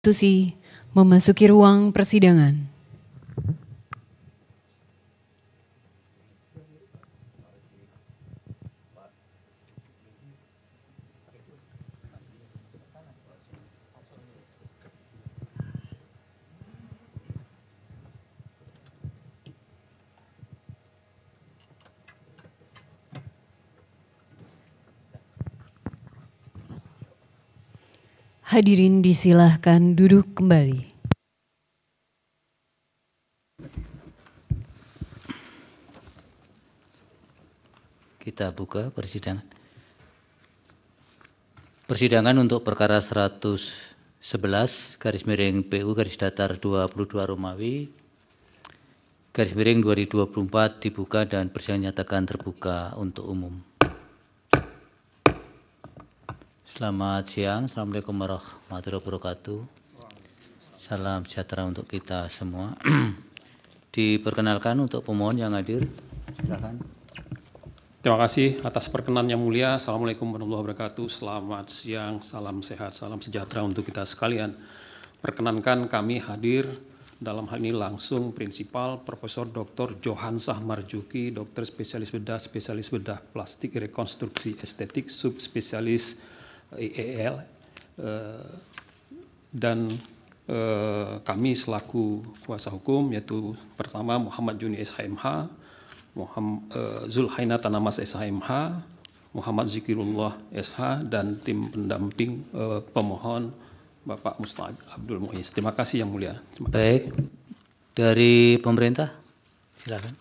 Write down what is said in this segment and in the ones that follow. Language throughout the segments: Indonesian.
Konstitusi memasuki ruang persidangan. Hadirin disilahkan duduk kembali. Kita buka persidangan. Persidangan untuk perkara 111 garis miring PU garis datar 22 Romawi garis miring 2024 dibuka dan persidangan nyatakan terbuka untuk umum. Selamat siang, Assalamualaikum warahmatullahi wabarakatuh. Salam sejahtera untuk kita semua. Diperkenalkan untuk pemohon yang hadir, silakan. Terima kasih atas perkenan yang mulia. Assalamualaikum warahmatullahi wabarakatuh. Selamat siang, salam sehat, salam sejahtera untuk kita sekalian. Perkenankan kami hadir dalam hal ini langsung Prinsipal Profesor Dr. Johansah Marjuki, Dokter Spesialis Bedah Plastik Rekonstruksi Estetik, Subspesialis IEL, dan kami selaku kuasa hukum yaitu pertama Muhammad Juni SHMH, Zulhaina Tanamas SHMH, Muhammad Zikirullah SH, dan tim pendamping pemohon Bapak Mustaq Abdul Muiz. Terima kasih yang mulia. Terima kasih. Baik, dari pemerintah silakan.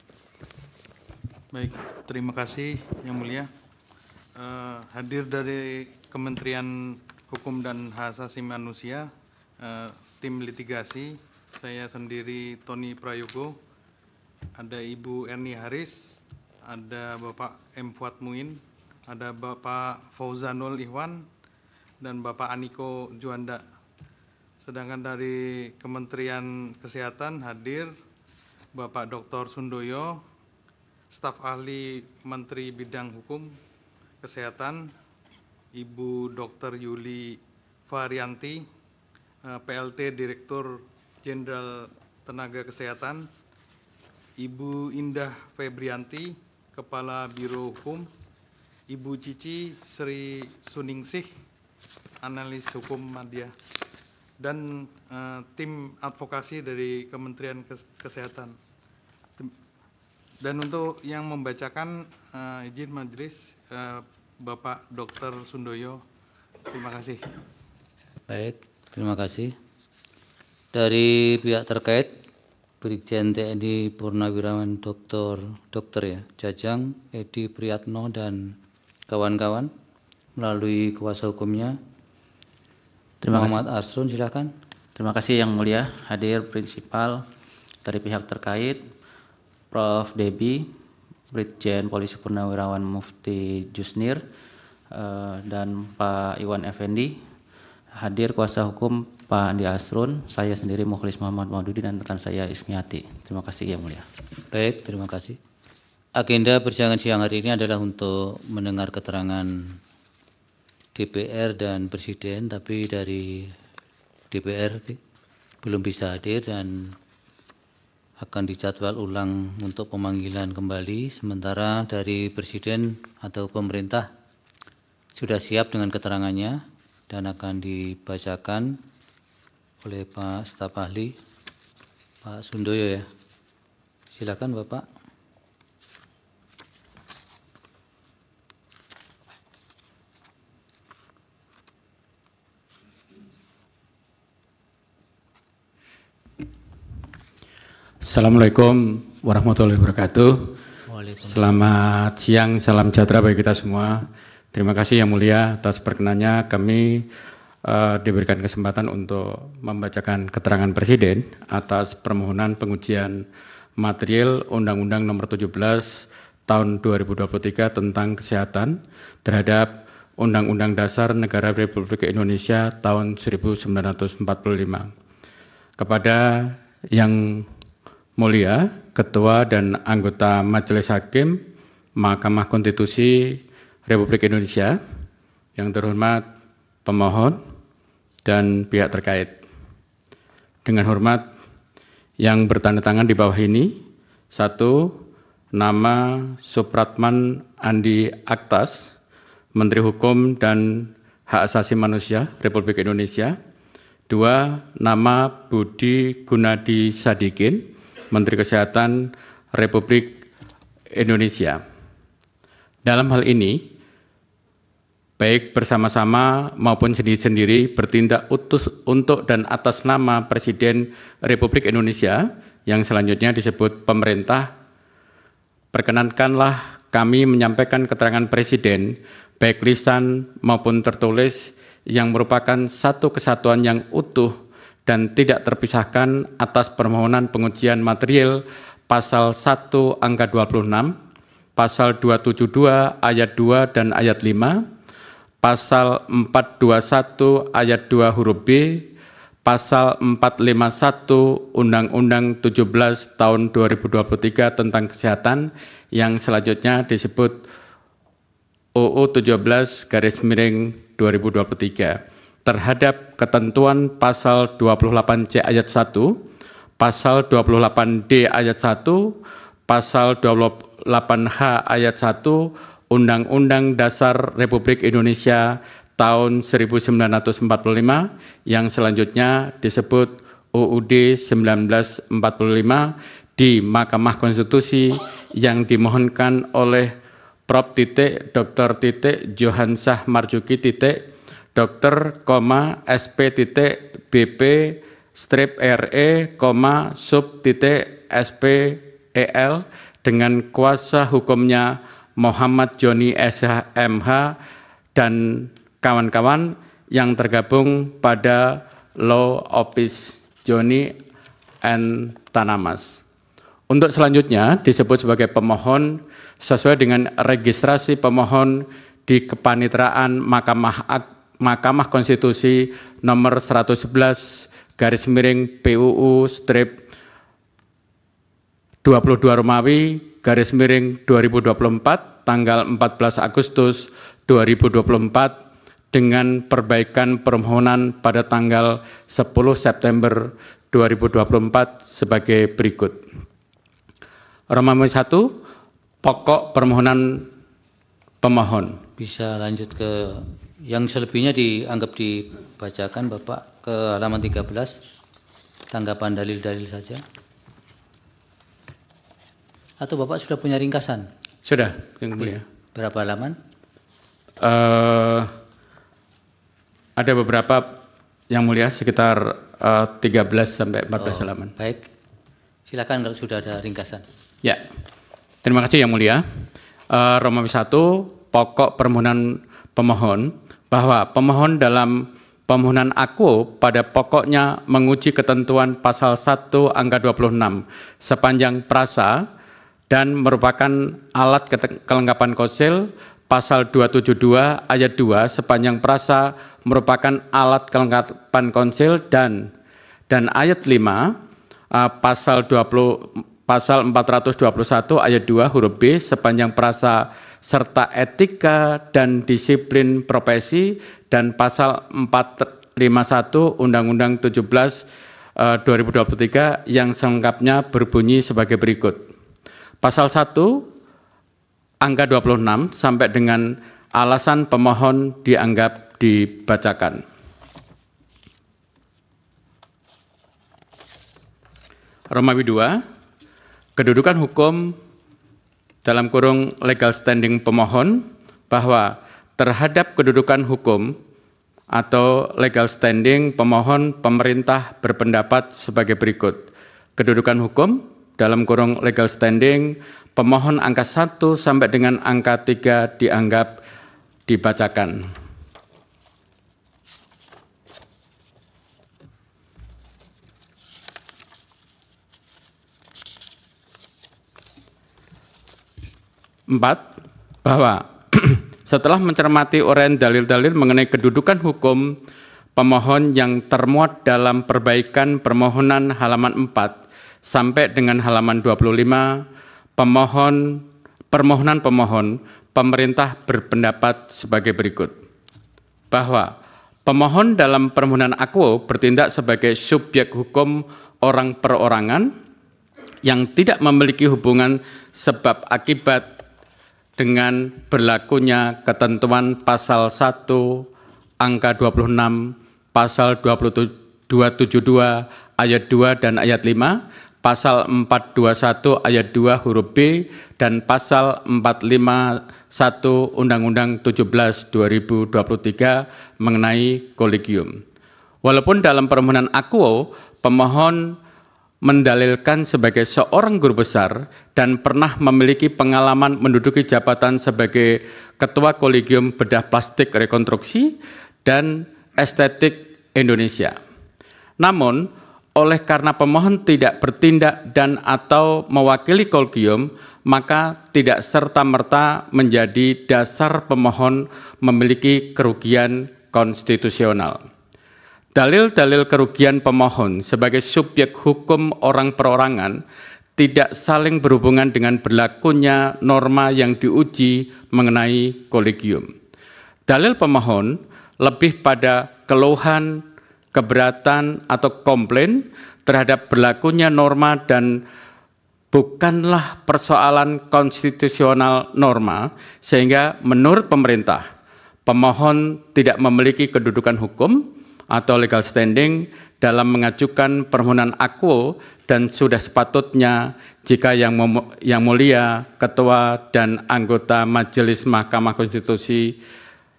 Baik, terima kasih yang mulia. Hadir dari Kementerian Hukum dan Hak Asasi Manusia, tim litigasi, saya sendiri Tony Prayogo, ada Ibu Erni Haris, ada Bapak M. Fuad Muin, ada Bapak Fauzanul Ihwan, dan Bapak Aniko Juanda. Sedangkan dari Kementerian Kesehatan hadir Bapak Dr. Sundoyo, staf ahli Menteri Bidang Hukum Kesehatan, Ibu Dr. Yuli Varianti, PLT Direktur Jenderal Tenaga Kesehatan, Ibu Indah Febrianti, Kepala Biro Hukum, Ibu Cici Sri Suningsih, Analis Hukum Madya, dan tim advokasi dari Kementerian Kesehatan. Dan untuk yang membacakan izin majelis Bapak Dr. Sundoyo, terima kasih. Baik, terima kasih. Dari pihak terkait, Brigjen TNI Purnawirawan Dr. ya, Jajang Edi Priyatno dan kawan-kawan melalui kuasa hukumnya. Muhammad Arsrun, silakan. Terima kasih yang mulia. Hadir prinsipal dari pihak terkait, Prof. Debi, Brigjen Polisi Purnawirawan Mufti Jusnir, dan Pak Iwan Effendi. Hadir kuasa hukum Pak Andi Asrun, saya sendiri Mukhlis Muhammad Maududi, dan rekan saya Ismiati. Terima kasih yang mulia. Baik, terima kasih. Agenda persidangan siang hari ini adalah untuk mendengar keterangan DPR dan Presiden, tapi dari DPR belum bisa hadir dan akan dijadwal ulang untuk pemanggilan kembali. Sementara dari Presiden atau pemerintah sudah siap dengan keterangannya dan akan dibacakan oleh Pak Staf Ahli, Pak Sundoyo ya. Silakan Bapak. Assalamualaikum warahmatullahi wabarakatuh. Selamat siang, salam sejahtera bagi kita semua. Terima kasih yang mulia atas perkenannya kami diberikan kesempatan untuk membacakan keterangan Presiden atas permohonan pengujian material Undang-Undang Nomor 17 Tahun 2023 tentang Kesehatan terhadap Undang-Undang Dasar Negara Republik Indonesia tahun 1945. Kepada yang mulia, Ketua dan anggota Majelis Hakim Mahkamah Konstitusi Republik Indonesia, yang terhormat pemohon dan pihak terkait. Dengan hormat, yang bertanda tangan di bawah ini, 1, nama Supratman Andi Aktas, Menteri Hukum dan Hak Asasi Manusia Republik Indonesia. 2, nama Budi Gunadi Sadikin, Menteri Kesehatan Republik Indonesia. Dalam hal ini, baik bersama-sama maupun sendiri-sendiri bertindak untuk dan atas nama Presiden Republik Indonesia yang selanjutnya disebut pemerintah, perkenankanlah kami menyampaikan keterangan Presiden, baik lisan maupun tertulis, yang merupakan satu kesatuan yang utuh dan tidak terpisahkan atas permohonan pengujian material pasal 1 angka 26, pasal 272 ayat 2 dan ayat 5, pasal 421 ayat 2 huruf B, pasal 451 Undang-Undang 17 tahun 2023 tentang kesehatan yang selanjutnya disebut UU 17/2023 terhadap ketentuan pasal 28C ayat 1, pasal 28D ayat 1, pasal 28H ayat 1 Undang-Undang Dasar Republik Indonesia tahun 1945 yang selanjutnya disebut UUD 1945 di Mahkamah Konstitusi yang dimohonkan oleh Prof. Dr. Johansah Marjuki Dr. SP BP RE sub SPEL dengan kuasa hukumnya Muhammad Joni SMH dan kawan-kawan yang tergabung pada Law Office Joni and Tanamas. Untuk selanjutnya disebut sebagai pemohon sesuai dengan registrasi pemohon di Kepanitraan Mahkamah Konstitusi nomor 111/PUU-22 Romawi /2024 tanggal 14 Agustus 2024 dengan perbaikan permohonan pada tanggal 10 September 2024 sebagai berikut. Romawi 1, pokok permohonan pemohon. Bisa lanjut ke yang selebihnya dianggap dibacakan Bapak ke halaman 13, tanggapan dalil-dalil saja. Atau Bapak sudah punya ringkasan? Sudah, yang mulia. Berapa halaman? Ada beberapa yang mulia, sekitar 13 sampai 14 halaman. Baik, silakan kalau sudah ada ringkasan. Ya, terima kasih yang mulia. Romawi 1, pokok permohonan pemohon, bahwa pemohon dalam permohonan aku pada pokoknya menguji ketentuan pasal 1 angka 26 sepanjang prasa dan merupakan alat kelengkapan konsil, pasal 272 ayat 2 sepanjang prasa merupakan alat kelengkapan konsil, dan ayat 5 pasal 421 ayat 2 huruf B sepanjang prasa serta etika dan disiplin profesi, dan pasal 451 Undang-Undang 17 2023 yang selengkapnya berbunyi sebagai berikut. Pasal 1 angka 26 sampai dengan alasan pemohon dianggap dibacakan. Romawi 2, kedudukan hukum dalam kurung legal standing pemohon, bahwa terhadap kedudukan hukum atau legal standing pemohon pemerintah berpendapat sebagai berikut. Kedudukan hukum dalam kurung legal standing pemohon angka 1 sampai dengan angka 3 dianggap dibacakan. Empat, bahwa setelah mencermati uraian dalil-dalil mengenai kedudukan hukum pemohon yang termuat dalam perbaikan permohonan halaman 4 sampai dengan halaman 25, permohonan pemohon pemerintah berpendapat sebagai berikut, bahwa Pemohon dalam permohonan akuo bertindak sebagai subjek hukum orang perorangan yang tidak memiliki hubungan sebab akibat dengan berlakunya ketentuan pasal 1 angka 26, pasal 272 ayat 2 dan ayat 5, pasal 421 ayat 2 huruf B, dan pasal 451 Undang-Undang 17 2023 mengenai kolegium. Walaupun dalam permohonan akuo, pemohon mendalilkan sebagai seorang guru besar dan pernah memiliki pengalaman menduduki jabatan sebagai Ketua Kolegium Bedah Plastik Rekonstruksi dan Estetik Indonesia. Namun, oleh karena pemohon tidak bertindak dan atau mewakili kolegium, maka tidak serta-merta menjadi dasar pemohon memiliki kerugian konstitusional. Dalil-dalil kerugian pemohon sebagai subjek hukum orang perorangan tidak saling berhubungan dengan berlakunya norma yang diuji mengenai kolegium. Dalil pemohon lebih pada keluhan, keberatan atau komplain terhadap berlakunya norma dan bukanlah persoalan konstitusional norma, sehingga menurut pemerintah, pemohon tidak memiliki kedudukan hukum atau legal standing dalam mengajukan permohonan akuo dan sudah sepatutnya jika yang mulia Ketua dan anggota Majelis Mahkamah Konstitusi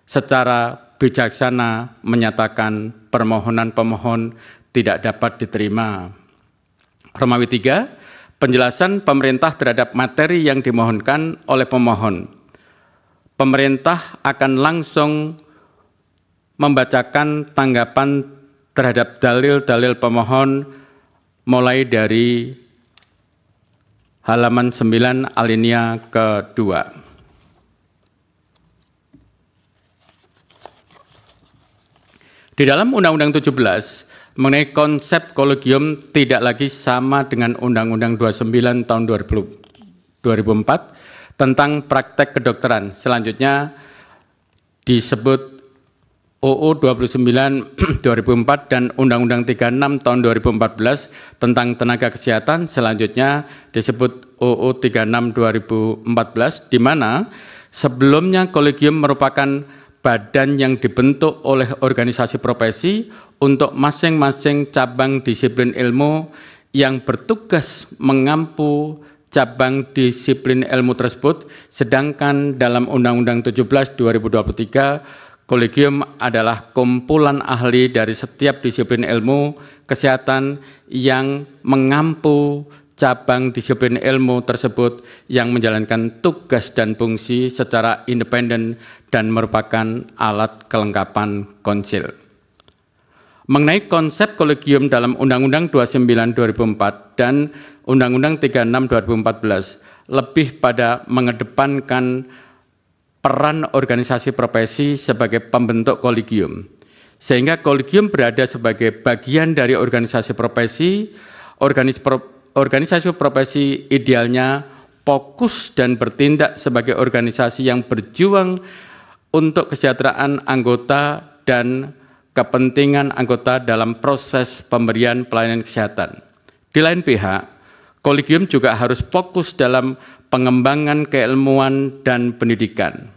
secara bijaksana menyatakan permohonan pemohon tidak dapat diterima. Romawi 3, penjelasan pemerintah terhadap materi yang dimohonkan oleh pemohon. Pemerintah akan langsung membacakan tanggapan terhadap dalil-dalil pemohon mulai dari halaman 9 alinea kedua. Di dalam Undang-Undang 17 mengenai konsep kolegium tidak lagi sama dengan Undang-Undang 29 tahun 2004 tentang praktek kedokteran. Selanjutnya disebut UU 29 2004 dan Undang-Undang 36 tahun 2014 tentang tenaga kesehatan. Selanjutnya disebut UU 36 2014, di mana sebelumnya kolegium merupakan badan yang dibentuk oleh organisasi profesi untuk masing-masing cabang disiplin ilmu yang bertugas mengampu cabang disiplin ilmu tersebut, sedangkan dalam Undang-Undang 17 2023 kolegium adalah kumpulan ahli dari setiap disiplin ilmu kesehatan yang mengampu cabang disiplin ilmu tersebut yang menjalankan tugas dan fungsi secara independen dan merupakan alat kelengkapan konsil. Mengenai konsep kolegium dalam Undang-Undang 29 2004 dan Undang-Undang 36 2014 lebih pada mengedepankan peran organisasi profesi sebagai pembentuk kolegium, sehingga kolegium berada sebagai bagian dari organisasi profesi. Organisasi profesi idealnya fokus dan bertindak sebagai organisasi yang berjuang untuk kesejahteraan anggota dan kepentingan anggota dalam proses pemberian pelayanan kesehatan. Di lain pihak, kolegium juga harus fokus dalam pengembangan keilmuan dan pendidikan.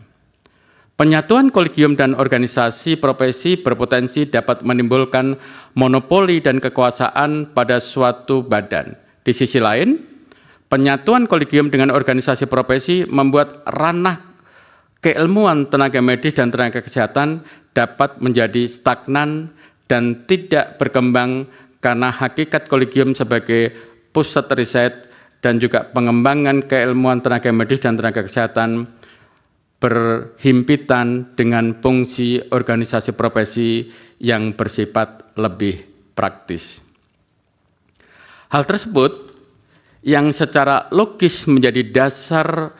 Penyatuan kolegium dan organisasi profesi berpotensi dapat menimbulkan monopoli dan kekuasaan pada suatu badan. Di sisi lain, penyatuan kolegium dengan organisasi profesi membuat ranah keilmuan tenaga medis dan tenaga kesehatan dapat menjadi stagnan dan tidak berkembang karena hakikat kolegium sebagai pusat riset dan juga pengembangan keilmuan tenaga medis dan tenaga kesehatan berhimpitan dengan fungsi organisasi profesi yang bersifat lebih praktis. Hal tersebut yang secara logis menjadi dasar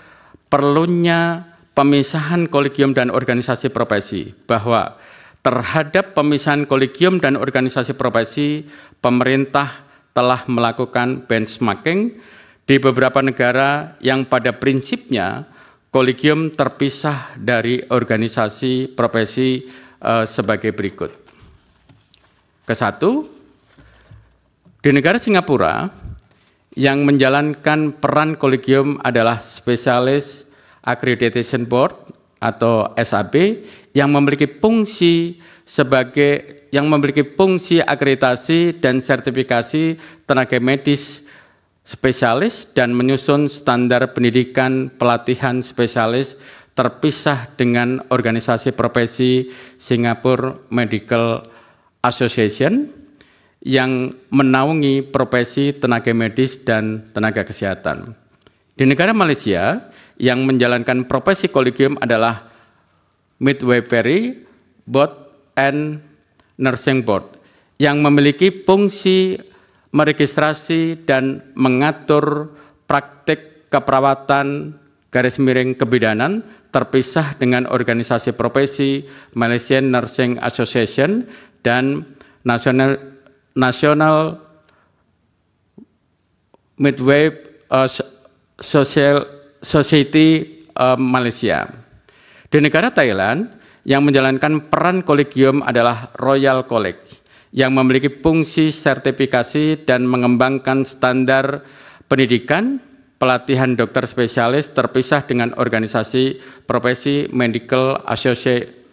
perlunya pemisahan kolegium dan organisasi profesi, bahwa terhadap pemisahan kolegium dan organisasi profesi, pemerintah telah melakukan benchmarking di beberapa negara yang pada prinsipnya kolegium terpisah dari organisasi profesi sebagai berikut. Kesatu, di negara Singapura yang menjalankan peran kolegium adalah Specialist Accreditation Board atau SAB yang memiliki fungsi akreditasi dan sertifikasi tenaga medis spesialis dan menyusun standar pendidikan pelatihan spesialis terpisah dengan organisasi profesi Singapore Medical Association yang menaungi profesi tenaga medis dan tenaga kesehatan. Di negara Malaysia, yang menjalankan profesi kolegium adalah Midwifery Board and Nursing Board, yang memiliki fungsi meregistrasi dan mengatur praktik keperawatan _kebidanan terpisah dengan organisasi profesi Malaysian Nursing Association dan National Midwife Society Malaysia. Di negara Thailand, yang menjalankan peran kolegium adalah Royal College, yang memiliki fungsi sertifikasi dan mengembangkan standar pendidikan pelatihan dokter spesialis terpisah dengan organisasi profesi Medical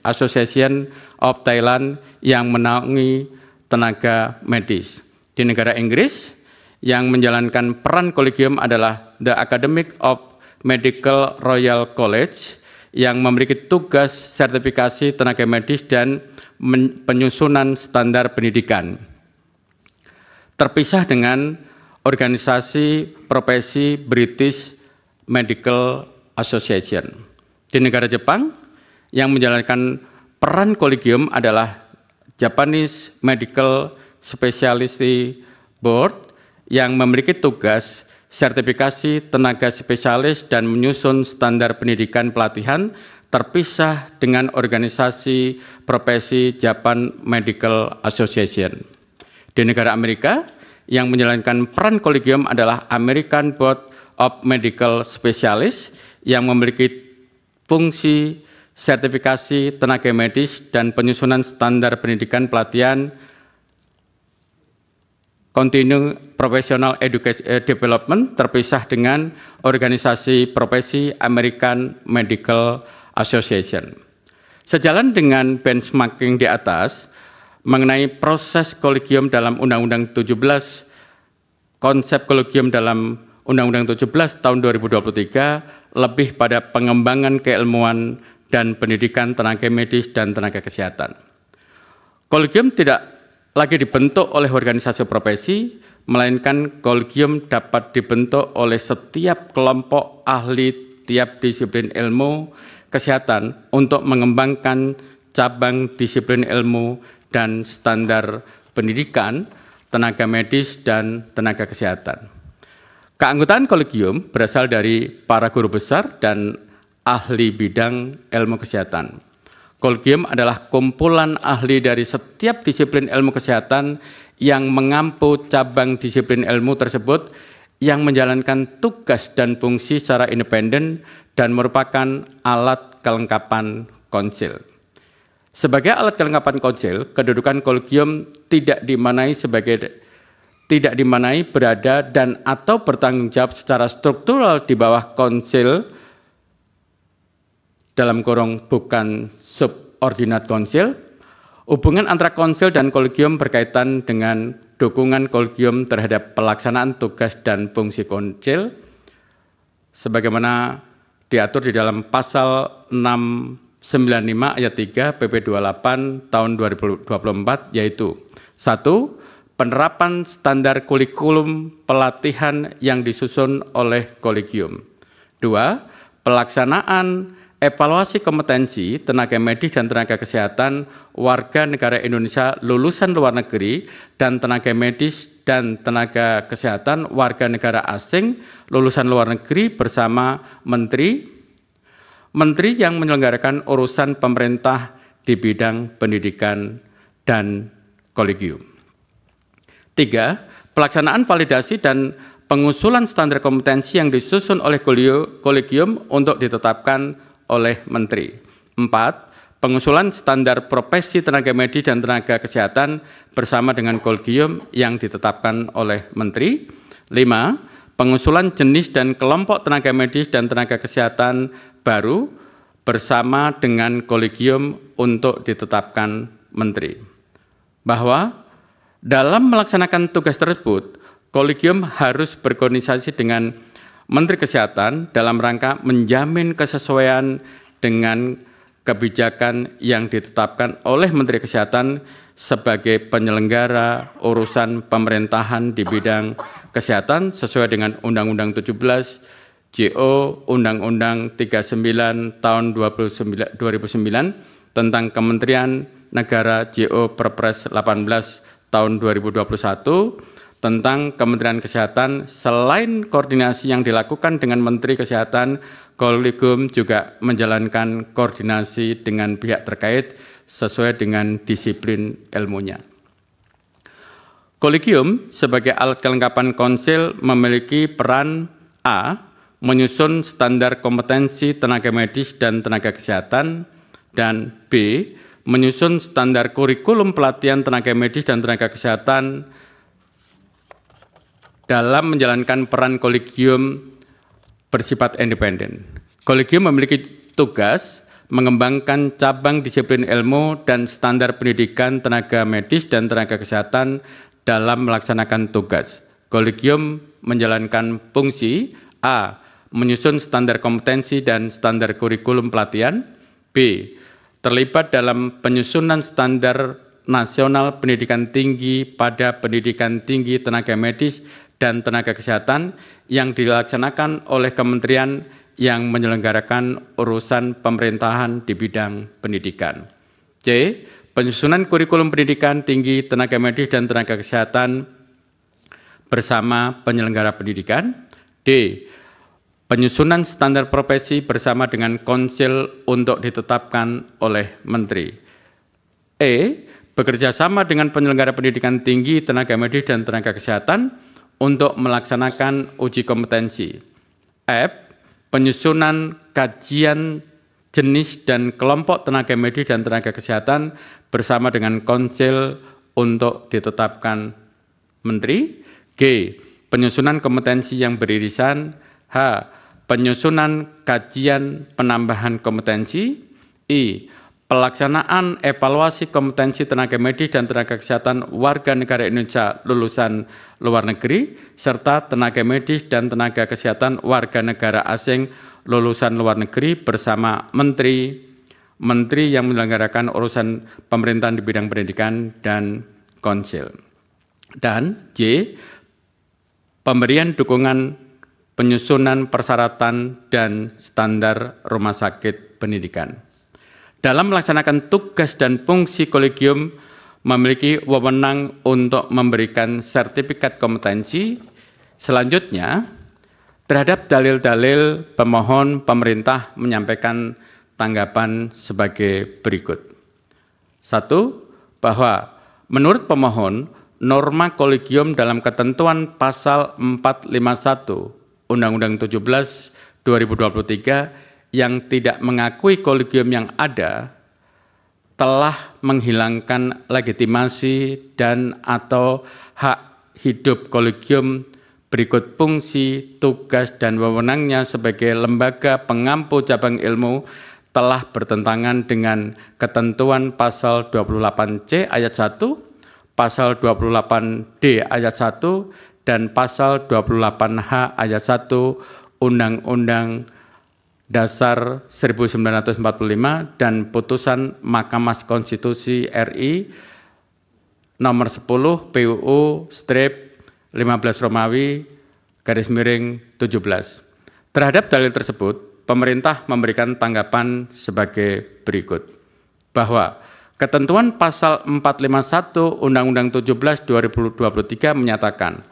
Association of Thailand yang menaungi tenaga medis. Di negara Inggris, yang menjalankan peran kolegium adalah The Academic of Medical Royal College yang memiliki tugas sertifikasi tenaga medis dan penyusunan standar pendidikan. Terpisah dengan organisasi profesi British Medical Association. Di negara Jepang, yang menjalankan peran kolegium adalah Japanese Medical Specialty Board yang memiliki tugas sertifikasi tenaga spesialis dan menyusun standar pendidikan pelatihan terpisah dengan organisasi profesi Japan Medical Association. Di negara Amerika, yang menjalankan peran kolegium adalah American Board of Medical Specialists yang memiliki fungsi sertifikasi tenaga medis dan penyusunan standar pendidikan pelatihan Continue Professional Education Development terpisah dengan organisasi profesi American Medical Association. Sejalan dengan benchmarking di atas mengenai proses kolegium dalam Undang-Undang 17, konsep kolegium dalam Undang-Undang 17 tahun 2023 lebih pada pengembangan keilmuan dan pendidikan tenaga medis dan tenaga kesehatan. Kolegium tidak lagi dibentuk oleh organisasi profesi, melainkan kolegium dapat dibentuk oleh setiap kelompok ahli tiap disiplin ilmu kesehatan untuk mengembangkan cabang disiplin ilmu dan standar pendidikan tenaga medis dan tenaga kesehatan. Keanggotaan kolegium berasal dari para guru besar dan ahli bidang ilmu kesehatan. Kolegium adalah kumpulan ahli dari setiap disiplin ilmu kesehatan yang mengampu cabang disiplin ilmu tersebut yang menjalankan tugas dan fungsi secara independen dan merupakan alat kelengkapan konsil. Sebagai alat kelengkapan konsil, kedudukan kolegium tidak dimaknai berada dan atau bertanggung jawab secara struktural di bawah konsil dalam kurung bukan subordinat konsil. Hubungan antara konsil dan kolegium berkaitan dengan dukungan kolegium terhadap pelaksanaan tugas dan fungsi konsil sebagaimana diatur di dalam pasal 695 ayat 3 PP 28 tahun 2024, yaitu 1. Penerapan standar kurikulum pelatihan yang disusun oleh kolegium. 2. Pelaksanaan evaluasi kompetensi tenaga medis dan tenaga kesehatan warga negara Indonesia lulusan luar negeri dan tenaga medis dan tenaga kesehatan warga negara asing lulusan luar negeri bersama menteri yang menyelenggarakan urusan pemerintah di bidang pendidikan dan kolegium. 3. Pelaksanaan validasi dan pengusulan standar kompetensi yang disusun oleh kolegium untuk ditetapkan oleh menteri. 4. pengusulan standar profesi tenaga medis dan tenaga kesehatan bersama dengan kolegium yang ditetapkan oleh Menteri. 5. Pengusulan jenis dan kelompok tenaga medis dan tenaga kesehatan baru bersama dengan kolegium untuk ditetapkan Menteri. Bahwa dalam melaksanakan tugas tersebut, kolegium harus berkoordinasi dengan Menteri Kesehatan dalam rangka menjamin kesesuaian dengan kebijakan yang ditetapkan oleh Menteri Kesehatan sebagai penyelenggara urusan pemerintahan di bidang kesehatan sesuai dengan Undang-Undang 17, JO, Undang-Undang 39 tahun 2009 tentang Kementerian Negara, JO Perpres 18 tahun 2021, tentang Kementerian Kesehatan. Selain koordinasi yang dilakukan dengan Menteri Kesehatan, kolegium juga menjalankan koordinasi dengan pihak terkait sesuai dengan disiplin ilmunya. Kolegium sebagai alat kelengkapan konsil memiliki peran A. Menyusun standar kompetensi tenaga medis dan tenaga kesehatan, dan B. Menyusun standar kurikulum pelatihan tenaga medis dan tenaga kesehatan dalam menjalankan peran kolegium bersifat independen. Kolegium memiliki tugas mengembangkan cabang disiplin ilmu dan standar pendidikan tenaga medis dan tenaga kesehatan dalam melaksanakan tugas. Kolegium menjalankan fungsi A. Menyusun standar kompetensi dan standar kurikulum pelatihan. B. Terlibat dalam penyusunan standar nasional pendidikan tinggi pada pendidikan tinggi tenaga medis dan tenaga kesehatan yang dilaksanakan oleh kementerian yang menyelenggarakan urusan pemerintahan di bidang pendidikan. C. Penyusunan kurikulum pendidikan tinggi tenaga medis dan tenaga kesehatan bersama penyelenggara pendidikan. D. Penyusunan standar profesi bersama dengan konsil untuk ditetapkan oleh Menteri. E. Bekerja sama dengan penyelenggara pendidikan tinggi tenaga medis dan tenaga kesehatan untuk melaksanakan uji kompetensi. F. Penyusunan kajian jenis dan kelompok tenaga medis dan tenaga kesehatan bersama dengan konsil untuk ditetapkan Menteri. G. Penyusunan kompetensi yang beririsan. H. Penyusunan kajian penambahan kompetensi. I. Pelaksanaan evaluasi kompetensi tenaga medis dan tenaga kesehatan warga negara Indonesia lulusan luar negeri, serta tenaga medis dan tenaga kesehatan warga negara asing lulusan luar negeri bersama menteri yang menyelenggarakan urusan pemerintahan di bidang pendidikan dan konsil. Dan J. Pemberian dukungan penyusunan persyaratan dan standar rumah sakit pendidikan. Dalam melaksanakan tugas dan fungsi kolegium memiliki wewenang untuk memberikan sertifikat kompetensi. Selanjutnya, terhadap dalil-dalil pemohon, pemerintah menyampaikan tanggapan sebagai berikut. 1. Bahwa menurut pemohon, norma kolegium dalam ketentuan pasal 451 Undang-Undang 17 2023 yang tidak mengakui kolegium yang ada telah menghilangkan legitimasi dan atau hak hidup kolegium berikut fungsi, tugas, dan wewenangnya sebagai lembaga pengampu cabang ilmu telah bertentangan dengan ketentuan pasal 28C ayat 1, pasal 28D ayat 1, dan pasal 28H ayat 1 Undang-Undang Dasar 1945 dan putusan Mahkamah Konstitusi RI nomor 10 PUU strip 15 Romawi garis miring 17. Terhadap dalil tersebut, pemerintah memberikan tanggapan sebagai berikut. Bahwa ketentuan pasal 451 Undang-Undang 17 2023 menyatakan,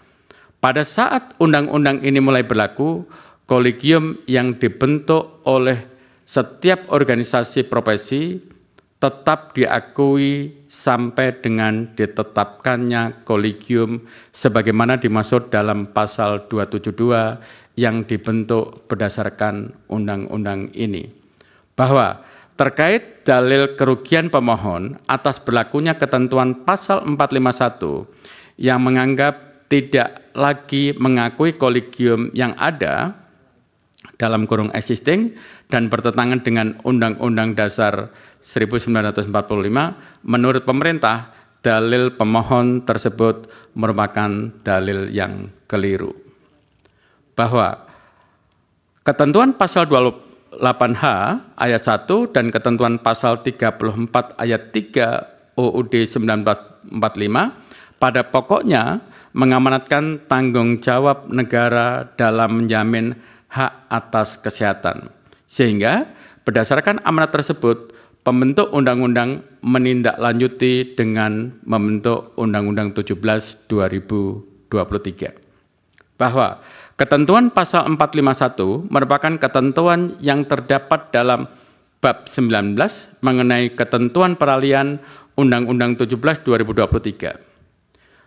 pada saat undang-undang ini mulai berlaku, kolegium yang dibentuk oleh setiap organisasi profesi tetap diakui sampai dengan ditetapkannya kolegium sebagaimana dimaksud dalam pasal 272 yang dibentuk berdasarkan undang-undang ini. Bahwa terkait dalil kerugian pemohon atas berlakunya ketentuan pasal 451 yang menganggap tidak lagi mengakui kolegium yang ada dalam kurung existing dan bertentangan dengan Undang-Undang Dasar 1945, menurut pemerintah dalil pemohon tersebut merupakan dalil yang keliru. Bahwa ketentuan pasal 28H ayat 1 dan ketentuan pasal 34 ayat 3 UUD 1945 pada pokoknya mengamanatkan tanggung jawab negara dalam menjamin hak atas kesehatan. Sehingga berdasarkan amanat tersebut, pembentuk undang-undang menindaklanjuti dengan membentuk Undang-Undang 17 2023. Bahwa ketentuan pasal 451 merupakan ketentuan yang terdapat dalam bab 19 mengenai ketentuan peralihan Undang-Undang 17 2023.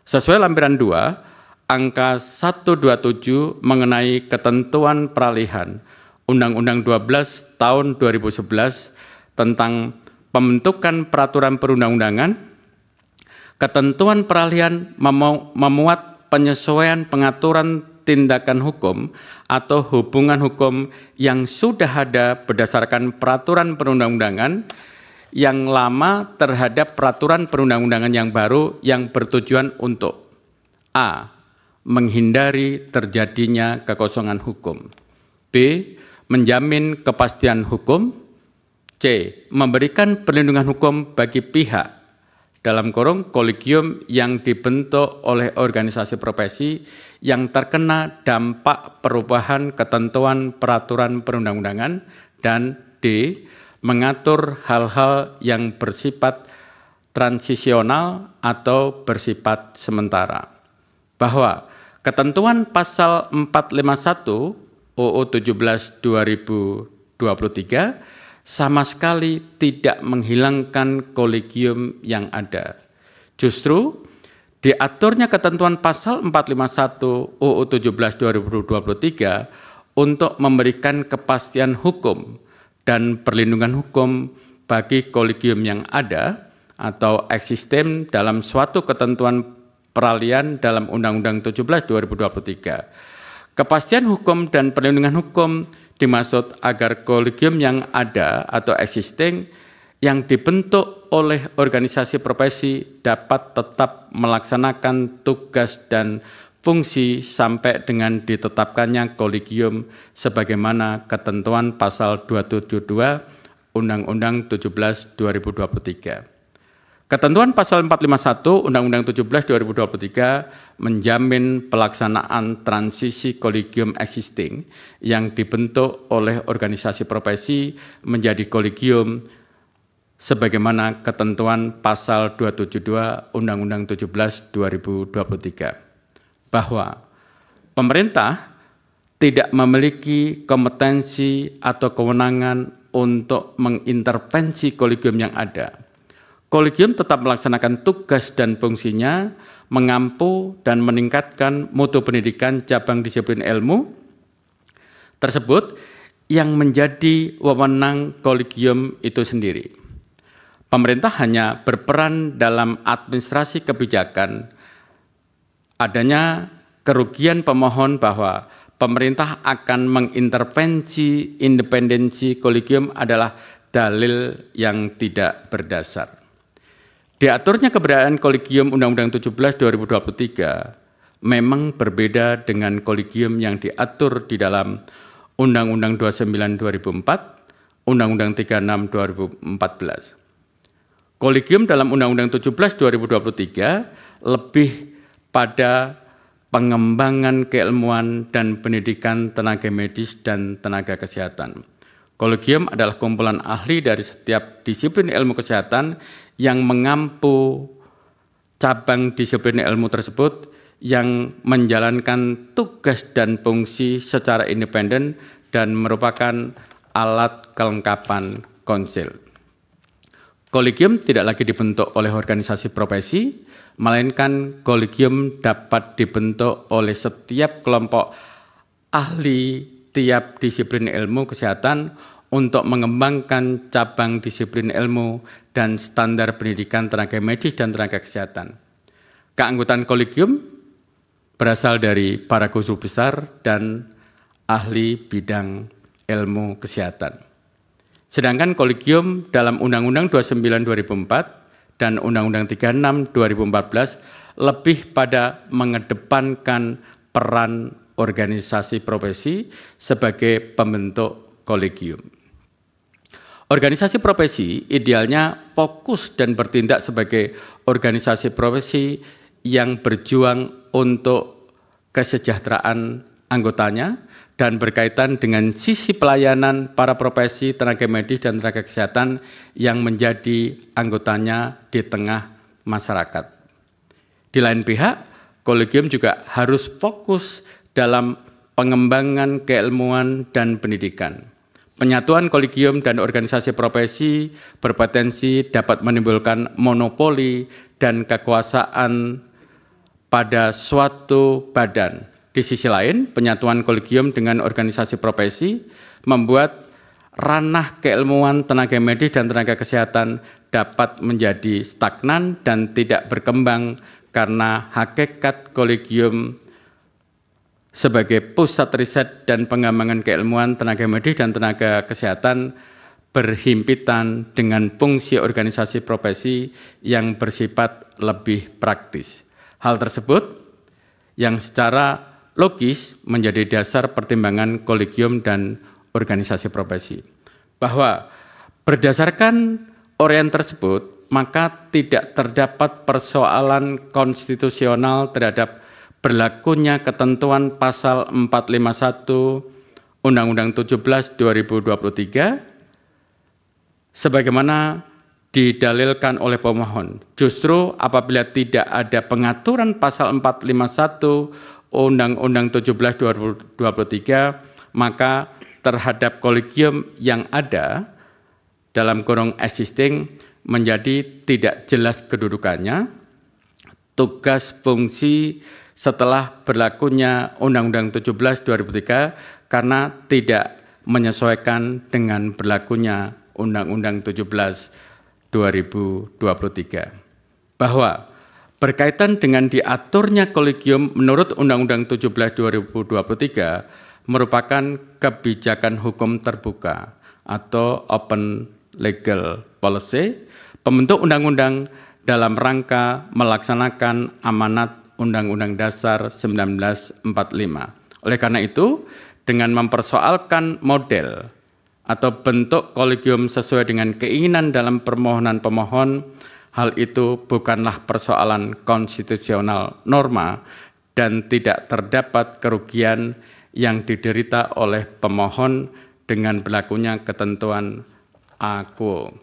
Sesuai lampiran 2, angka 127 mengenai ketentuan peralihan Undang-Undang 12 tahun 2011 tentang pembentukan peraturan perundang-undangan, ketentuan peralihan memuat penyesuaian pengaturan tindakan hukum atau hubungan hukum yang sudah ada berdasarkan peraturan perundang-undangan yang lama terhadap peraturan perundang-undangan yang baru yang bertujuan untuk a. menghindari terjadinya kekosongan hukum, b. menjamin kepastian hukum, c. memberikan perlindungan hukum bagi pihak dalam kurung kolegium yang dibentuk oleh organisasi profesi yang terkena dampak perubahan ketentuan peraturan perundang-undangan, dan d. mengatur hal-hal yang bersifat transisional atau bersifat sementara. Bahwa ketentuan pasal 451 UU 17 2023 sama sekali tidak menghilangkan kolegium yang ada. Justru diaturnya ketentuan pasal 451 UU 17 2023 untuk memberikan kepastian hukum dan perlindungan hukum bagi kolegium yang ada atau eksisten dalam suatu ketentuan peralihan dalam Undang-Undang 17 2023. Kepastian hukum dan perlindungan hukum dimaksud agar kolegium yang ada atau existing yang dibentuk oleh organisasi profesi dapat tetap melaksanakan tugas dan fungsi sampai dengan ditetapkannya kolegium sebagaimana ketentuan pasal 272 Undang-Undang 17 2023. Ketentuan pasal 451 Undang-Undang 17 2023 menjamin pelaksanaan transisi kolegium existing yang dibentuk oleh organisasi profesi menjadi kolegium sebagaimana ketentuan pasal 272 Undang-Undang 17 2023. Bahwa pemerintah tidak memiliki kompetensi atau kewenangan untuk mengintervensi kolegium yang ada. Kolegium tetap melaksanakan tugas dan fungsinya mengampu dan meningkatkan mutu pendidikan cabang disiplin ilmu tersebut yang menjadi wewenang kolegium itu sendiri. Pemerintah hanya berperan dalam administrasi kebijakan. Adanya kerugian pemohon bahwa pemerintah akan mengintervensi independensi kolegium adalah dalil yang tidak berdasar. Diaturnya keberadaan kolegium Undang-Undang 17 2023 memang berbeda dengan kolegium yang diatur di dalam Undang-Undang 29 2004, Undang-Undang 36 2014. Kolegium dalam Undang-Undang 17 2023 lebih pada pengembangan keilmuan dan pendidikan tenaga medis dan tenaga kesehatan. Kolegium adalah kumpulan ahli dari setiap disiplin ilmu kesehatan yang mengampu cabang disiplin ilmu tersebut yang menjalankan tugas dan fungsi secara independen dan merupakan alat kelengkapan konsil. Kolegium tidak lagi dibentuk oleh organisasi profesi, melainkan kolegium dapat dibentuk oleh setiap kelompok ahli tiap disiplin ilmu kesehatan untuk mengembangkan cabang disiplin ilmu dan standar pendidikan tenaga medis dan tenaga kesehatan. Keanggotaan kolegium berasal dari para guru besar dan ahli bidang ilmu kesehatan. Sedangkan kolegium dalam Undang-Undang 29 2004 dan Undang-Undang 36 2014 lebih pada mengedepankan peran organisasi profesi sebagai pembentuk kolegium. Organisasi profesi idealnya fokus dan bertindak sebagai organisasi profesi yang berjuang untuk kesejahteraan anggotanya dan berkaitan dengan sisi pelayanan para profesi tenaga medis dan tenaga kesehatan yang menjadi anggotanya di tengah masyarakat. Di lain pihak, kolegium juga harus fokus dalam pengembangan keilmuan dan pendidikan. Penyatuan kolegium dan organisasi profesi berpotensi dapat menimbulkan monopoli dan kekuasaan pada suatu badan. Di sisi lain, penyatuan kolegium dengan organisasi profesi membuat ranah keilmuan tenaga medis dan tenaga kesehatan dapat menjadi stagnan dan tidak berkembang karena hakikat kolegium sebagai pusat riset dan pengembangan keilmuan tenaga medis dan tenaga kesehatan berhimpitan dengan fungsi organisasi profesi yang bersifat lebih praktis. Hal tersebut yang secara logis menjadi dasar pertimbangan kolegium dan organisasi profesi. Bahwa berdasarkan uraian tersebut, maka tidak terdapat persoalan konstitusional terhadap berlakunya ketentuan pasal 451 Undang-Undang 17 2023 sebagaimana didalilkan oleh pemohon. Justru apabila tidak ada pengaturan pasal 451 Undang-Undang 17 2023, maka terhadap kolegium yang ada dalam kurung existing menjadi tidak jelas kedudukannya, tugas fungsi setelah berlakunya Undang-Undang 17 2003 karena tidak menyesuaikan dengan berlakunya Undang-Undang 17 2023. Bahwa berkaitan dengan diaturnya kolegium menurut Undang-Undang 17 2023 merupakan kebijakan hukum terbuka atau open legal policy pembentuk undang-undang dalam rangka melaksanakan amanat Undang-Undang Dasar 1945. Oleh karena itu, dengan mempersoalkan model atau bentuk kolegium sesuai dengan keinginan dalam permohonan pemohon, hal itu bukanlah persoalan konstitusional norma dan tidak terdapat kerugian yang diderita oleh pemohon dengan berlakunya ketentuan a quo.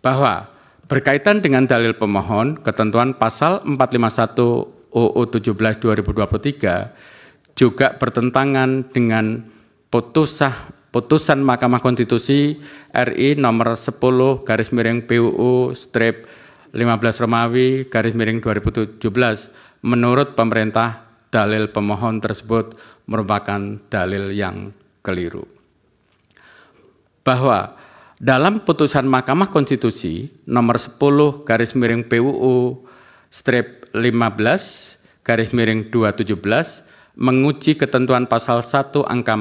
Bahwa berkaitan dengan dalil pemohon, ketentuan pasal 451 UU 17 2023 juga bertentangan dengan putusan Mahkamah Konstitusi RI nomor 10 garis miring PUU strip 15 Romawi garis miring 2017. Menurut pemerintah, dalil pemohon tersebut merupakan dalil yang keliru. Bahwa dalam putusan Mahkamah Konstitusi nomor 10 garis miring PUU strip 15 garis miring 217 menguji ketentuan pasal 1 angka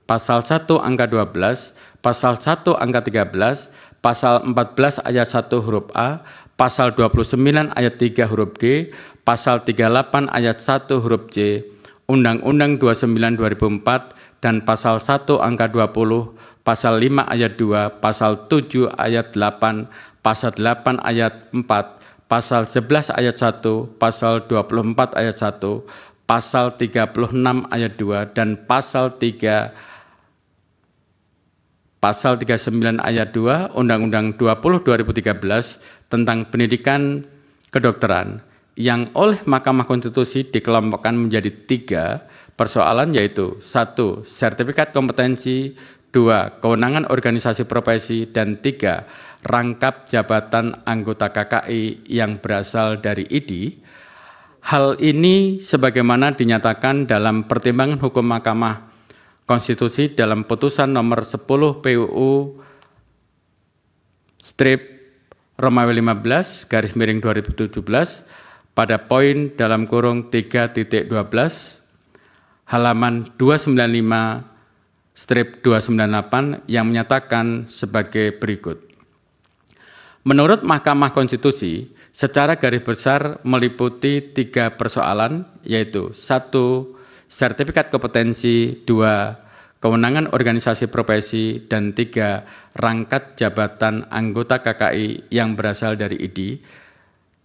4, pasal 1 angka 12, pasal 1 angka 13, pasal 14 ayat 1 huruf A, pasal 29 ayat 3 huruf D, pasal 38 ayat 1 huruf C, Undang-Undang 29 2004 dan pasal 1 angka 20, pasal 5 ayat 2, pasal 7 ayat 8, pasal 8 ayat 4, pasal 11 ayat 1, pasal 24 ayat 1, pasal 36 ayat 2 dan pasal 39 ayat 2 Undang-Undang 20 2013 tentang pendidikan kedokteran yang oleh Mahkamah Konstitusi dikelompokkan menjadi 3 persoalan, yaitu 1. Sertifikat kompetensi, 2. Kewenangan organisasi profesi, dan 3. Rangkap jabatan anggota KKI yang berasal dari IDI. Hal ini sebagaimana dinyatakan dalam pertimbangan hukum Mahkamah Konstitusi dalam putusan nomor 10 PUU strip Romawi 15 garis miring 2017 pada poin dalam kurung 3.12 halaman 295 strip 298 yang menyatakan sebagai berikut. Menurut Mahkamah Konstitusi, secara garis besar meliputi 3 persoalan, yaitu 1. Sertifikat kompetensi, 2. Kewenangan organisasi profesi, dan 3. Rangkat jabatan anggota KKI yang berasal dari ID.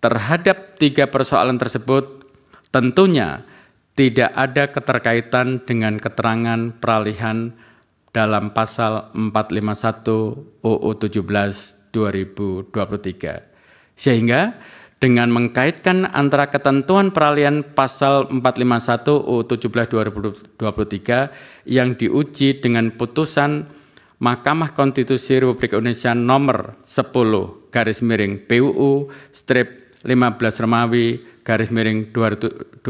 Terhadap 3 persoalan tersebut, tentunya tidak ada keterkaitan dengan keterangan peralihan dalam pasal 451 UU 17 2023. Sehingga dengan mengkaitkan antara ketentuan peralihan pasal 451 UU 17 2023 yang diuji dengan putusan Mahkamah Konstitusi Republik Indonesia nomor 10 garis miring PUU strip 15 Romawi garis miring 2017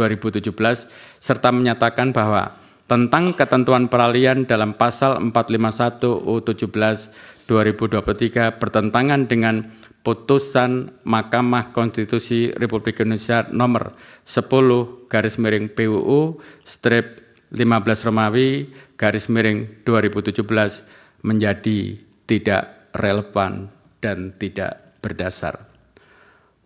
serta menyatakan bahwa tentang ketentuan peralihan dalam pasal 451 UU 17 2023 bertentangan dengan putusan Mahkamah Konstitusi Republik Indonesia nomor 10 garis miring PUU strip 15 Romawi garis miring 2017 menjadi tidak relevan dan tidak berdasar.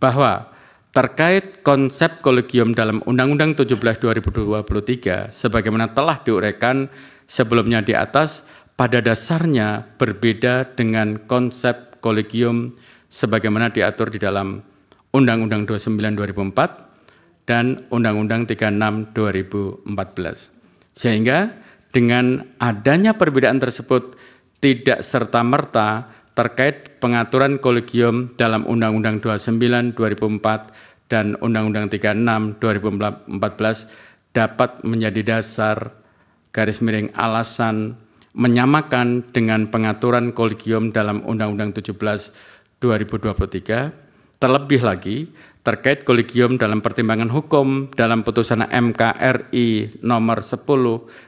Bahwa terkait konsep kolegium dalam Undang-Undang 17 2023 sebagaimana telah diuraikan sebelumnya di atas, pada dasarnya berbeda dengan konsep kolegium sebagaimana diatur di dalam Undang-Undang 29 2004 dan Undang-Undang 36 2014. Sehingga dengan adanya perbedaan tersebut tidak serta-merta terkait pengaturan kolegium dalam Undang-Undang 29 2004 dan Undang-Undang 36 2014 dapat menjadi dasar garis miring alasan menyamakan dengan pengaturan kolegium dalam Undang-Undang 17 2023, terlebih lagi terkait kolegium dalam pertimbangan hukum dalam putusan MK RI nomor 10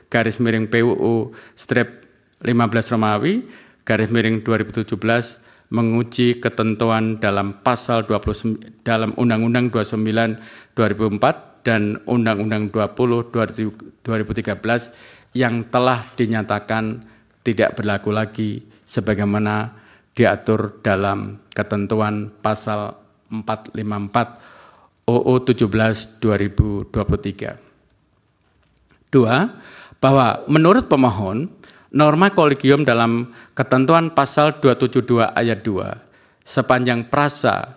garis miring PUU strip 15 Romawi garis miring 2017 menguji ketentuan dalam pasal 20 dalam Undang-Undang 29 2004 dan Undang-Undang 20 2013 yang telah dinyatakan tidak berlaku lagi sebagaimana diatur dalam ketentuan pasal 454 UU 17 2023. 2. Bahwa menurut pemohon, norma kolegium dalam ketentuan pasal 272 ayat 2 sepanjang prasa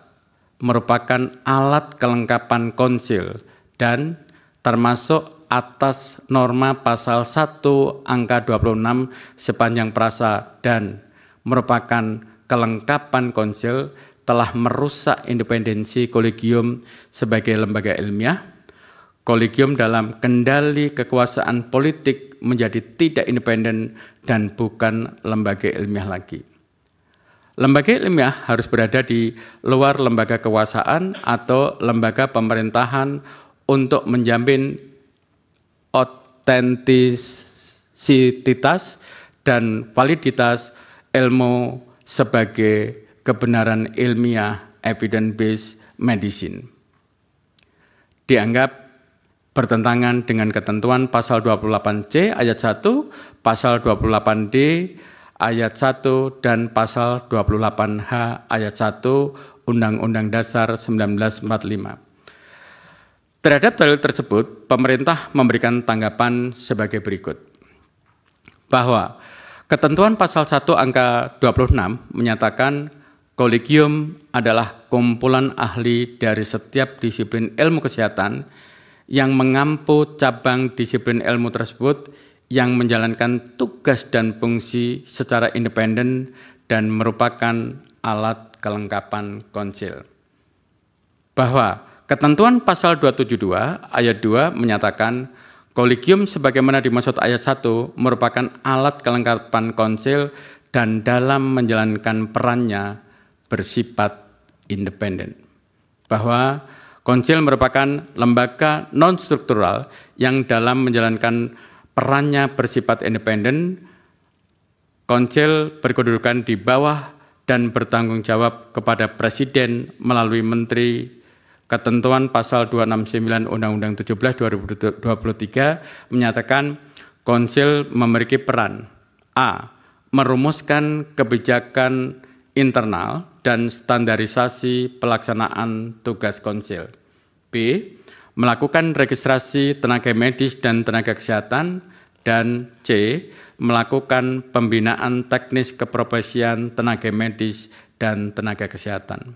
merupakan alat kelengkapan konsil dan termasuk atas norma pasal 1 angka 26 sepanjang prasa dan merupakan kelengkapan konsil telah merusak independensi kolegium sebagai lembaga ilmiah. Kolegium dalam kendali kekuasaan politik menjadi tidak independen dan bukan lembaga ilmiah lagi. Lembaga ilmiah harus berada di luar lembaga kekuasaan atau lembaga pemerintahan untuk menjamin otentisitas dan validitas ilmu sebagai kebenaran ilmiah evidence-based medicine. Dianggap bertentangan dengan ketentuan pasal 28C ayat 1, pasal 28D ayat 1, dan pasal 28H ayat 1 Undang-Undang Dasar 1945. Terhadap dalil tersebut, pemerintah memberikan tanggapan sebagai berikut. Bahwa ketentuan pasal 1 angka 26 menyatakan kolegium adalah kumpulan ahli dari setiap disiplin ilmu kesehatan yang mengampu cabang disiplin ilmu tersebut yang menjalankan tugas dan fungsi secara independen dan merupakan alat kelengkapan konsil. Bahwa ketentuan pasal 272 ayat 2 menyatakan kolegium sebagaimana dimaksud ayat 1 merupakan alat kelengkapan konsil dan dalam menjalankan perannya bersifat independen. Bahwa konsil merupakan lembaga non-struktural yang dalam menjalankan perannya bersifat independen, Konsil berkedudukan di bawah dan bertanggung jawab kepada Presiden melalui Menteri. Ketentuan pasal 269 Undang-Undang 17 2023 menyatakan Konsil memiliki peran A. Merumuskan kebijakan internal dan standarisasi pelaksanaan tugas Konsil. B. Melakukan registrasi tenaga medis dan tenaga kesehatan. Dan C. Melakukan pembinaan teknis keprofesian tenaga medis dan tenaga kesehatan.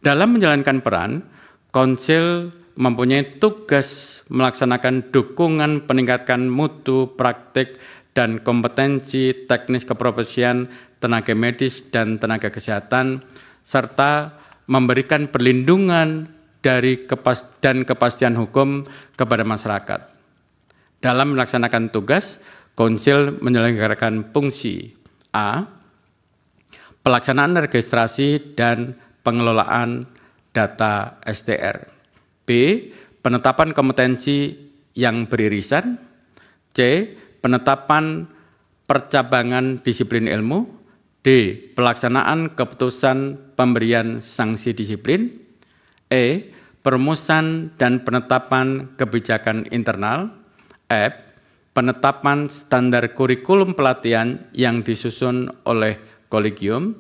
Dalam menjalankan peran, Konsil mempunyai tugas melaksanakan dukungan peningkatan mutu, praktik, dan kompetensi teknis keprofesian tenaga medis dan tenaga kesehatan, serta memberikan perlindungan dari kepastian hukum kepada masyarakat. Dalam melaksanakan tugas, Konsil menyelenggarakan fungsi A. Pelaksanaan registrasi dan pengelolaan data STR. B. Penetapan kompetensi yang beririsan. C. Penetapan percabangan disiplin ilmu. D. Pelaksanaan keputusan pemberian sanksi disiplin. E. Perumusan dan penetapan kebijakan internal. F. Penetapan standar kurikulum pelatihan yang disusun oleh kolegium.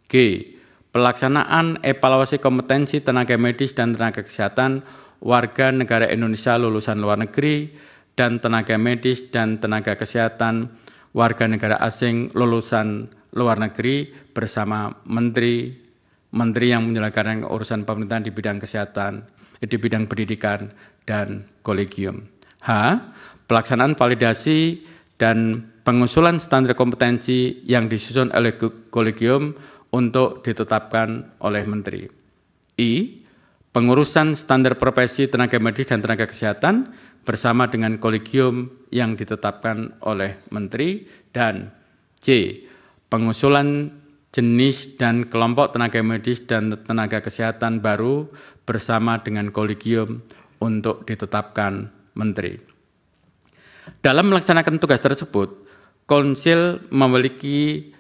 G. Pelaksanaan evaluasi kompetensi tenaga medis dan tenaga kesehatan warga negara Indonesia lulusan luar negeri dan tenaga medis dan tenaga kesehatan warga negara asing lulusan luar negeri bersama menteri yang menyelenggarakan urusan pemerintahan di bidang kesehatan, di bidang pendidikan, dan kolegium. H. Pelaksanaan validasi dan pengusulan standar kompetensi yang disusun oleh kolegium untuk ditetapkan oleh menteri. I. Pengurusan standar profesi tenaga medis dan tenaga kesehatan bersama dengan kolegium yang ditetapkan oleh menteri. Dan C. Pengusulan jenis dan kelompok tenaga medis dan tenaga kesehatan baru bersama dengan kolegium untuk ditetapkan menteri. Dalam melaksanakan tugas tersebut, Konsil memiliki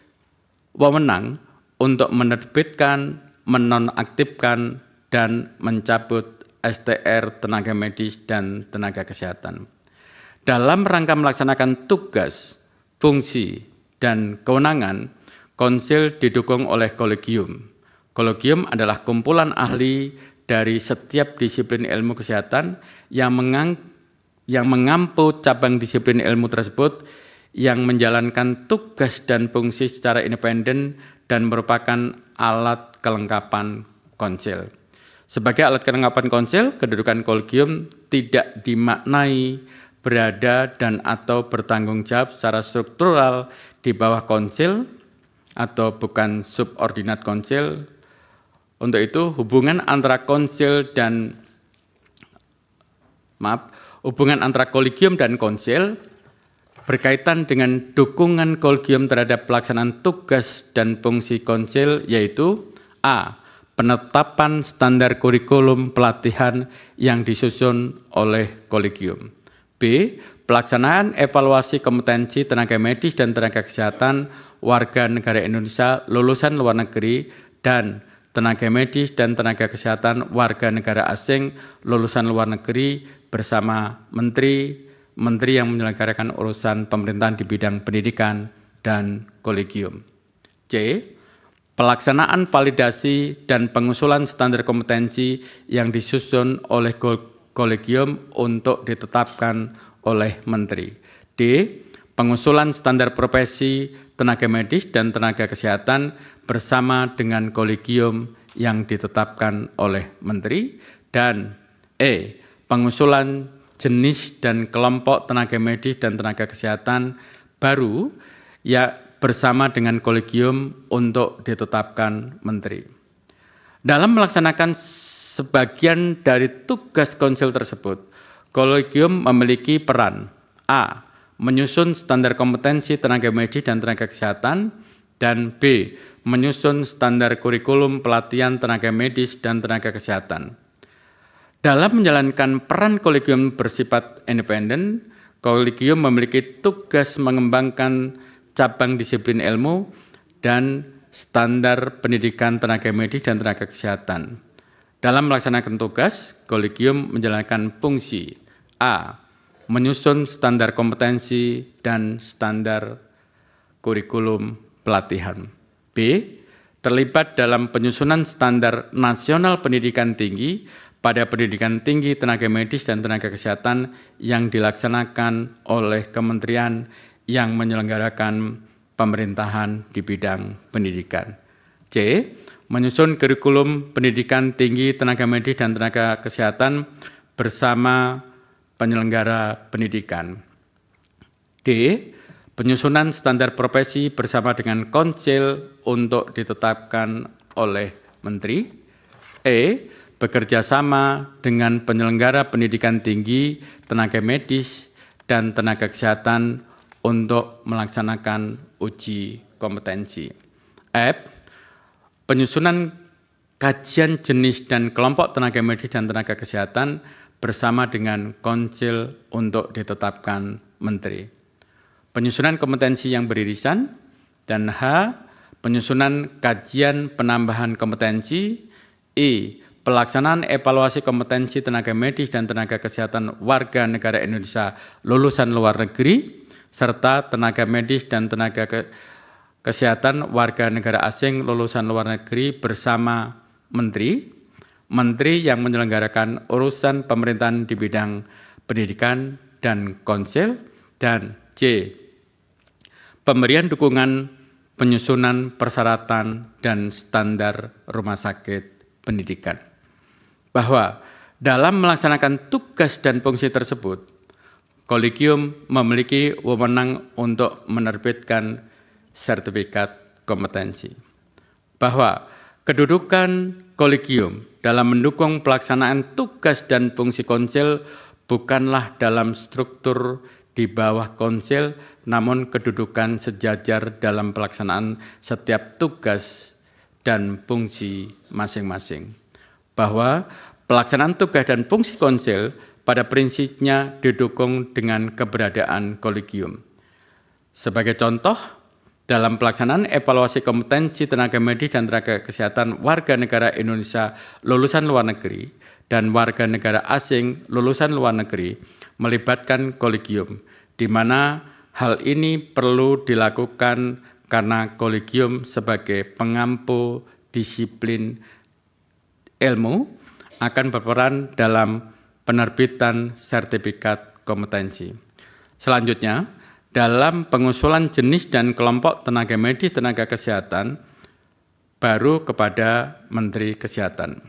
wewenang untuk menerbitkan, menonaktifkan, dan mencabut STR tenaga medis dan tenaga kesehatan. Dalam rangka melaksanakan tugas, fungsi, dan kewenangan, Konsil didukung oleh kolegium. Kolegium adalah kumpulan ahli dari setiap disiplin ilmu kesehatan yang mengampu cabang disiplin ilmu tersebut, yang menjalankan tugas dan fungsi secara independen dan merupakan alat kelengkapan Konsil. Sebagai alat kelengkapan Konsil, kedudukan kolegium tidak dimaknai berada dan atau bertanggung jawab secara struktural di bawah Konsil atau bukan subordinat Konsil. Untuk itu, hubungan antara kolegium dan Konsil berkaitan dengan dukungan kolegium terhadap pelaksanaan tugas dan fungsi Konsil, yaitu A. Penetapan standar kurikulum pelatihan yang disusun oleh kolegium. B. Pelaksanaan evaluasi kompetensi tenaga medis dan tenaga kesehatan warga negara Indonesia lulusan luar negeri dan tenaga medis dan tenaga kesehatan warga negara asing lulusan luar negeri bersama menteri yang menyelenggarakan urusan pemerintahan di bidang pendidikan dan kolegium. C. Pelaksanaan validasi dan pengusulan standar kompetensi yang disusun oleh kolegium untuk ditetapkan oleh menteri. D. Pengusulan standar profesi tenaga medis dan tenaga kesehatan bersama dengan kolegium yang ditetapkan oleh menteri. Dan E. Pengusulan jenis dan kelompok tenaga medis dan tenaga kesehatan baru bersama dengan kolegium untuk ditetapkan menteri. Dalam melaksanakan sebagian dari tugas Konsil tersebut, kolegium memiliki peran A. Menyusun standar kompetensi tenaga medis dan tenaga kesehatan, dan B. Menyusun standar kurikulum pelatihan tenaga medis dan tenaga kesehatan. Dalam menjalankan peran kolegium bersifat independen, Kolegium memiliki tugas mengembangkan cabang disiplin ilmu dan standar pendidikan tenaga medis dan tenaga kesehatan. Dalam melaksanakan tugas, Kolegium menjalankan fungsi A. Menyusun standar kompetensi dan standar kurikulum pelatihan. B. Terlibat dalam penyusunan standar nasional pendidikan tinggi pada pendidikan tinggi tenaga medis dan tenaga kesehatan yang dilaksanakan oleh kementerian yang menyelenggarakan pemerintahan di bidang pendidikan. C. Menyusun kurikulum pendidikan tinggi tenaga medis dan tenaga kesehatan bersama penyelenggara pendidikan. D. Penyusunan standar profesi bersama dengan konsil untuk ditetapkan oleh Menteri. E. Bekerja sama dengan penyelenggara pendidikan tinggi, tenaga medis, dan tenaga kesehatan untuk melaksanakan uji kompetensi. F. Penyusunan kajian jenis dan kelompok tenaga medis dan tenaga kesehatan bersama dengan konsil untuk ditetapkan Menteri. Penyusunan kompetensi yang beririsan. Dan H. Penyusunan kajian penambahan kompetensi. I. Pelaksanaan evaluasi kompetensi tenaga medis dan tenaga kesehatan warga negara Indonesia lulusan luar negeri, serta tenaga medis dan tenaga kesehatan warga negara asing lulusan luar negeri bersama Menteri yang menyelenggarakan urusan pemerintahan di bidang pendidikan dan konsil. Dan C. Pemberian dukungan penyusunan persyaratan dan standar rumah sakit pendidikan. Bahwa dalam melaksanakan tugas dan fungsi tersebut, Kolegium memiliki wewenang untuk menerbitkan sertifikat kompetensi. Bahwa kedudukan Kolegium dalam mendukung pelaksanaan tugas dan fungsi konsil bukanlah dalam struktur di bawah konsil, namun kedudukan sejajar dalam pelaksanaan setiap tugas dan fungsi masing-masing. Bahwa pelaksanaan tugas dan fungsi konsil pada prinsipnya didukung dengan keberadaan Kolegium. Sebagai contoh, dalam pelaksanaan evaluasi kompetensi tenaga medis dan tenaga kesehatan warga negara Indonesia lulusan luar negeri dan warga negara asing lulusan luar negeri melibatkan Kolegium, di mana hal ini perlu dilakukan karena Kolegium sebagai pengampu disiplin ilmu akan berperan dalam penerbitan sertifikat kompetensi. Selanjutnya, dalam pengusulan jenis dan kelompok tenaga medis tenaga kesehatan baru kepada Menteri Kesehatan.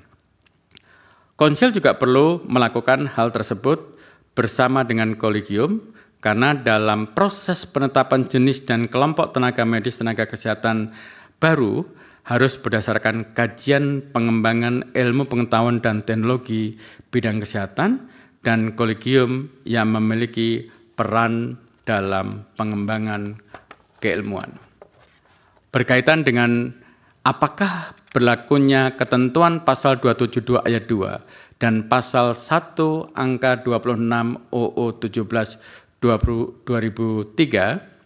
Konsil juga perlu melakukan hal tersebut bersama dengan Kolegium karena dalam proses penetapan jenis dan kelompok tenaga medis tenaga kesehatan baru harus berdasarkan kajian pengembangan ilmu pengetahuan dan teknologi bidang kesehatan, dan Kolegium yang memiliki peran dalam pengembangan keilmuan. Berkaitan dengan apakah berlakunya ketentuan pasal 272 ayat 2 dan pasal 1 angka 26 UU 17 2003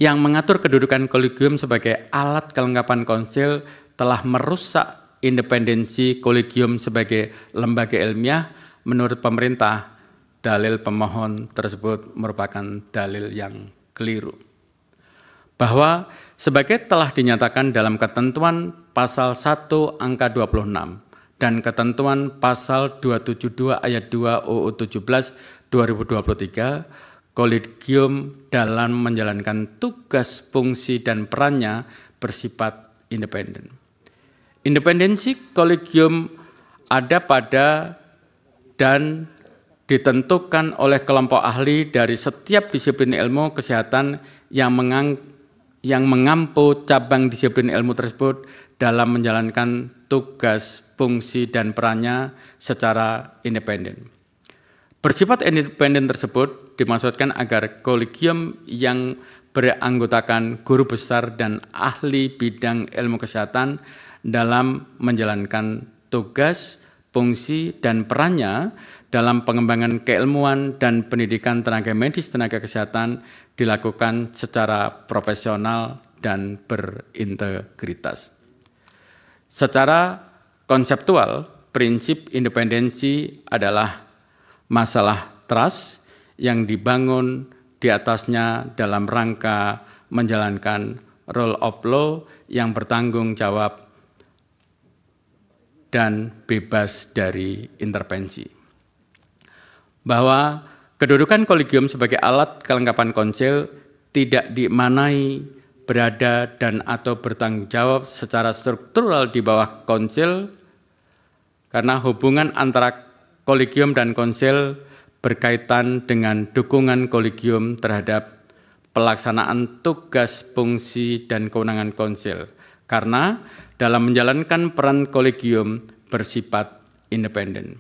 yang mengatur kedudukan Kolegium sebagai alat kelengkapan konsil telah merusak independensi Kolegium sebagai lembaga ilmiah. Menurut pemerintah, dalil pemohon tersebut merupakan dalil yang keliru. Bahwa sebagai telah dinyatakan dalam ketentuan pasal 1 angka 26 dan ketentuan pasal 272 ayat 2 UU 17 2023, Kolegium dalam menjalankan tugas, fungsi, dan perannya bersifat independen. Independensi Kolegium ada pada dan ditentukan oleh kelompok ahli dari setiap disiplin ilmu kesehatan yang mengampu cabang disiplin ilmu tersebut dalam menjalankan tugas, fungsi, dan perannya secara independen. Bersifat independen tersebut dimaksudkan agar Kolegium yang beranggotakan guru besar dan ahli bidang ilmu kesehatan dalam menjalankan tugas, fungsi, dan perannya dalam pengembangan keilmuan dan pendidikan tenaga medis tenaga kesehatan dilakukan secara profesional dan berintegritas. Secara konseptual, prinsip independensi adalah masalah trust yang dibangun di atasnya dalam rangka menjalankan rule of law yang bertanggung jawab dan bebas dari intervensi. Bahwa kedudukan kolegium sebagai alat kelengkapan konsil tidak dimaknai berada dan atau bertanggung jawab secara struktural di bawah konsil, karena hubungan antara kolegium dan konsil berkaitan dengan dukungan kolegium terhadap pelaksanaan tugas, fungsi, dan kewenangan konsil. Karena dalam menjalankan peran kolegium bersifat independen.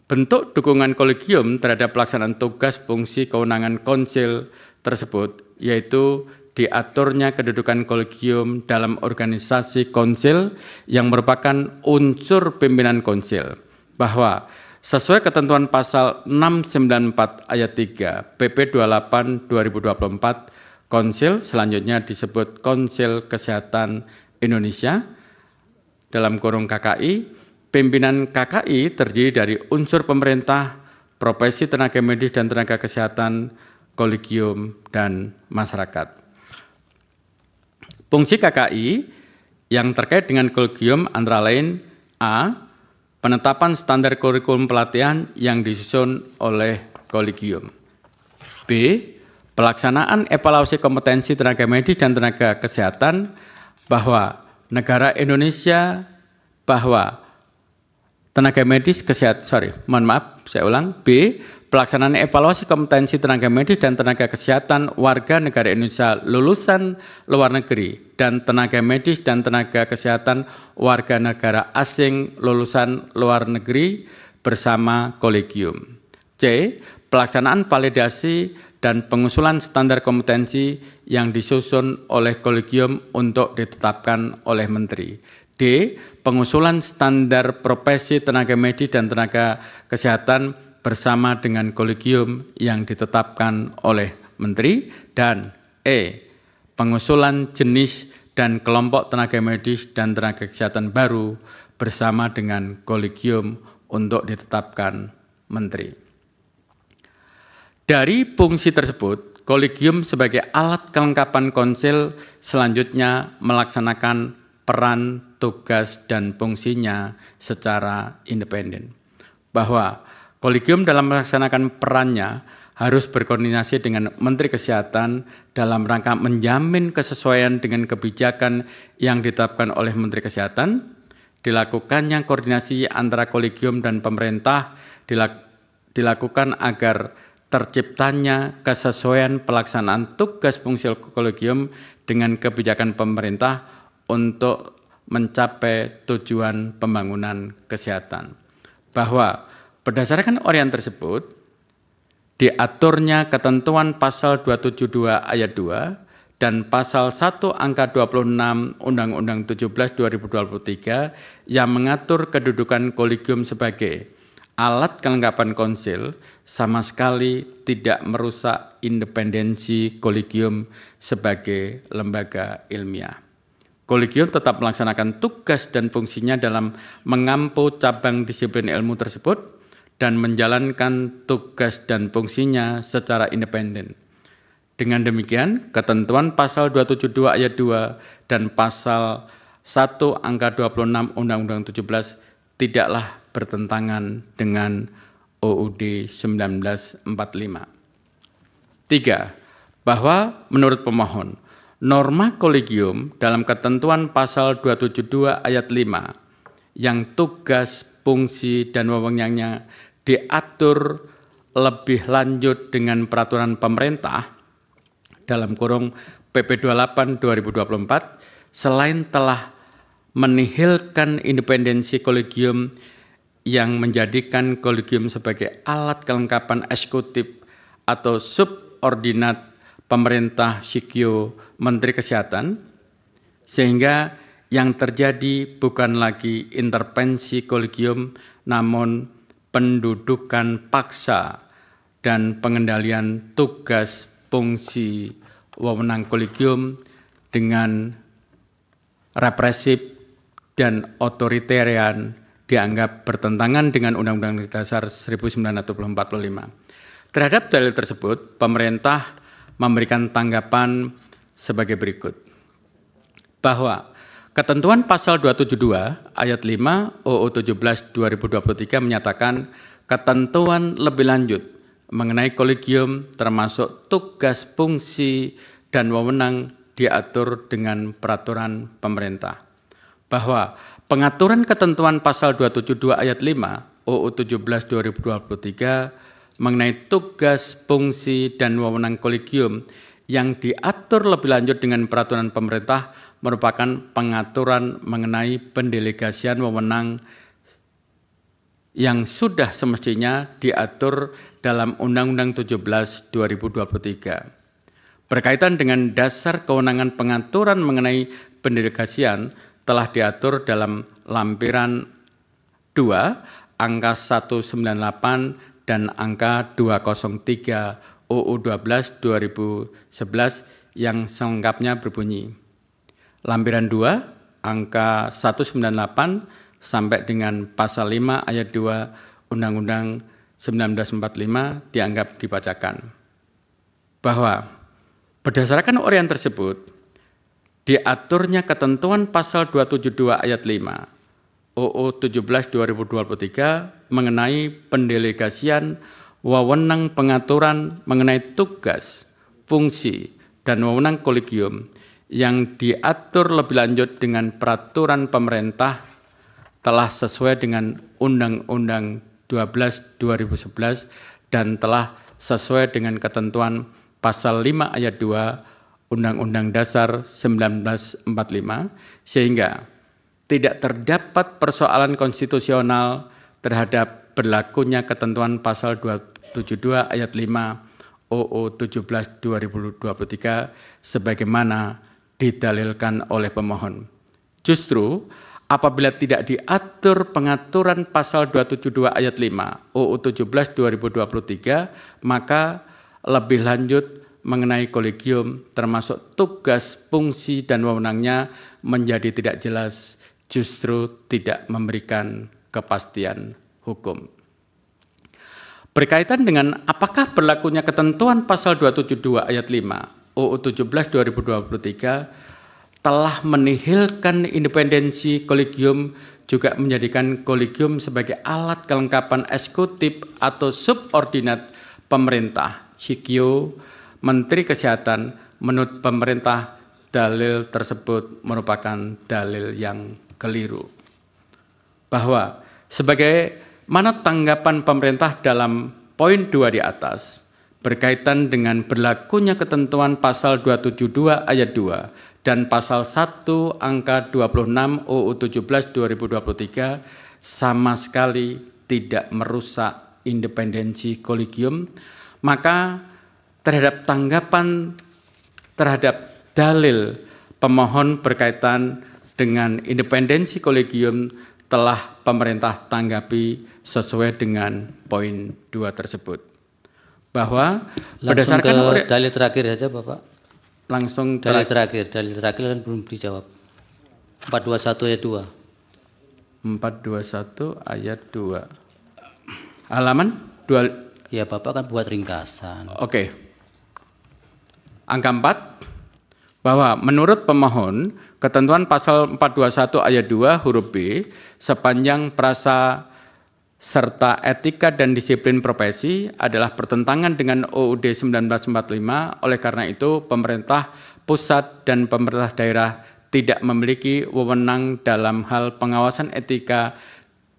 Bentuk dukungan kolegium terhadap pelaksanaan tugas, fungsi, kewenangan konsil tersebut yaitu diaturnya kedudukan kolegium dalam organisasi konsil yang merupakan unsur pimpinan konsil, bahwa sesuai ketentuan pasal 694 ayat 3 PP 28 2024, konsil selanjutnya disebut Konsil Kesehatan Indonesia dalam kurung KKI. Pimpinan KKI terdiri dari unsur pemerintah, profesi tenaga medis dan tenaga kesehatan, kolegium, dan masyarakat. Fungsi KKI yang terkait dengan kolegium antara lain A. Penetapan standar kurikulum pelatihan yang disusun oleh kolegium. B. Pelaksanaan evaluasi kompetensi tenaga medis dan tenaga kesehatan bahwa negara Indonesia tenaga medis kesehatan, B. Pelaksanaan evaluasi kompetensi tenaga medis dan tenaga kesehatan warga negara Indonesia lulusan luar negeri dan tenaga medis dan tenaga kesehatan warga negara asing lulusan luar negeri bersama kolegium. C. Pelaksanaan validasi dan pengusulan standar kompetensi yang disusun oleh kolegium untuk ditetapkan oleh Menteri. D. Pengusulan standar profesi tenaga medis dan tenaga kesehatan bersama dengan kolegium yang ditetapkan oleh Menteri. Dan E. Pengusulan jenis dan kelompok tenaga medis dan tenaga kesehatan baru bersama dengan kolegium untuk ditetapkan Menteri. Dari fungsi tersebut, kolegium sebagai alat kelengkapan konsil selanjutnya melaksanakan peran, tugas, dan fungsinya secara independen. Bahwa kolegium dalam melaksanakan perannya harus berkoordinasi dengan Menteri Kesehatan dalam rangka menjamin kesesuaian dengan kebijakan yang ditetapkan oleh Menteri Kesehatan. Dilakukannya koordinasi antara kolegium dan pemerintah dilakukan agar terciptanya kesesuaian pelaksanaan tugas fungsi kolegium dengan kebijakan pemerintah untuk mencapai tujuan pembangunan kesehatan. Bahwa berdasarkan orian tersebut, diaturnya ketentuan pasal 272 ayat 2 dan pasal 1 angka 26 Undang-Undang 17 2023 yang mengatur kedudukan kolegium sebagai alat kelengkapan konsil sama sekali tidak merusak independensi kolegium sebagai lembaga ilmiah. Kolegium tetap melaksanakan tugas dan fungsinya dalam mengampu cabang disiplin ilmu tersebut dan menjalankan tugas dan fungsinya secara independen. Dengan demikian, ketentuan pasal 272 ayat 2 dan pasal 1 angka 26 Undang-Undang 17 tidaklah bertentangan dengan UUD 1945. 3. Bahwa menurut pemohon, norma kolegium dalam ketentuan pasal 272 ayat 5 yang tugas, fungsi, dan wewenangnya diatur lebih lanjut dengan peraturan pemerintah dalam kurung PP 28 2024 selain telah menihilkan independensi kolegium yang menjadikan kolegium sebagai alat kelengkapan eksekutif atau subordinat pemerintah Sikyo Menteri Kesehatan, sehingga yang terjadi bukan lagi intervensi kolegium, namun pendudukan paksa dan pengendalian tugas fungsi wewenang kolegium dengan represif dan otoritarian dianggap bertentangan dengan Undang-Undang Dasar 1945. Terhadap dalil tersebut, pemerintah memberikan tanggapan sebagai berikut. Bahwa ketentuan pasal 272 ayat 5 UU 17 2023 menyatakan ketentuan lebih lanjut mengenai kolegium termasuk tugas, fungsi, dan wewenang diatur dengan peraturan pemerintah. Bahwa pengaturan ketentuan pasal 272 ayat 5 UU 17 2023 mengenai tugas, fungsi, dan wewenang kolegium yang diatur lebih lanjut dengan peraturan pemerintah merupakan pengaturan mengenai pendelegasian wewenang yang sudah semestinya diatur dalam Undang-Undang 17 2023. Berkaitan dengan dasar kewenangan pengaturan mengenai pendelegasian telah diatur dalam lampiran 2 angka 198 dan angka 203 UU 12 2011 yang selengkapnya berbunyi. Lampiran 2 angka 198 sampai dengan pasal 5 ayat 2 Undang-Undang 1945 dianggap dibacakan. Bahwa berdasarkan uraian tersebut, diaturnya ketentuan pasal 272 ayat 5 UU 17 2023 mengenai pendelegasian wewenang pengaturan mengenai tugas, fungsi, dan wewenang kolegium yang diatur lebih lanjut dengan peraturan pemerintah telah sesuai dengan Undang-Undang 12 2011 dan telah sesuai dengan ketentuan pasal 5 ayat 2 Undang-Undang Dasar 1945 sehingga tidak terdapat persoalan konstitusional terhadap berlakunya ketentuan pasal 272 ayat 5 UU 17 2023 sebagaimana didalilkan oleh pemohon. Justru apabila tidak diatur pengaturan pasal 272 ayat 5 UU 17 2023, maka lebih lanjut mengenai kolegium termasuk tugas, fungsi, dan wewenangnya menjadi tidak jelas, justru tidak memberikan kepastian hukum. Berkaitan dengan apakah berlakunya ketentuan pasal 272 ayat 5 UU 17 2023 telah menihilkan independensi kolegium, juga menjadikan kolegium sebagai alat kelengkapan eksekutif atau subordinat pemerintah. Hikyo, Menteri Kesehatan, menurut pemerintah dalil tersebut merupakan dalil yang keliru. Bahwa sebagai mana tanggapan pemerintah dalam poin 2 di atas berkaitan dengan berlakunya ketentuan pasal 272 ayat 2 dan pasal 1 angka 26 UU 17 2023 sama sekali tidak merusak independensi kolegium, maka terhadap tanggapan terhadap dalil pemohon berkaitan dengan independensi kolegium telah pemerintah tanggapi sesuai dengan poin 2 tersebut. Bahwa berdasarkan dalil terakhir saja Bapak. Langsung dalil terakhir kan belum dijawab. 421 ayat 2. 421 ayat 2. Halaman 2. Ya Bapak kan buat ringkasan. Oke. Angka 4 bahwa menurut pemohon ketentuan pasal 421 ayat 2 huruf B sepanjang frasa serta etika dan disiplin profesi adalah bertentangan dengan UUD 1945. Oleh karena itu, pemerintah pusat dan pemerintah daerah tidak memiliki wewenang dalam hal pengawasan etika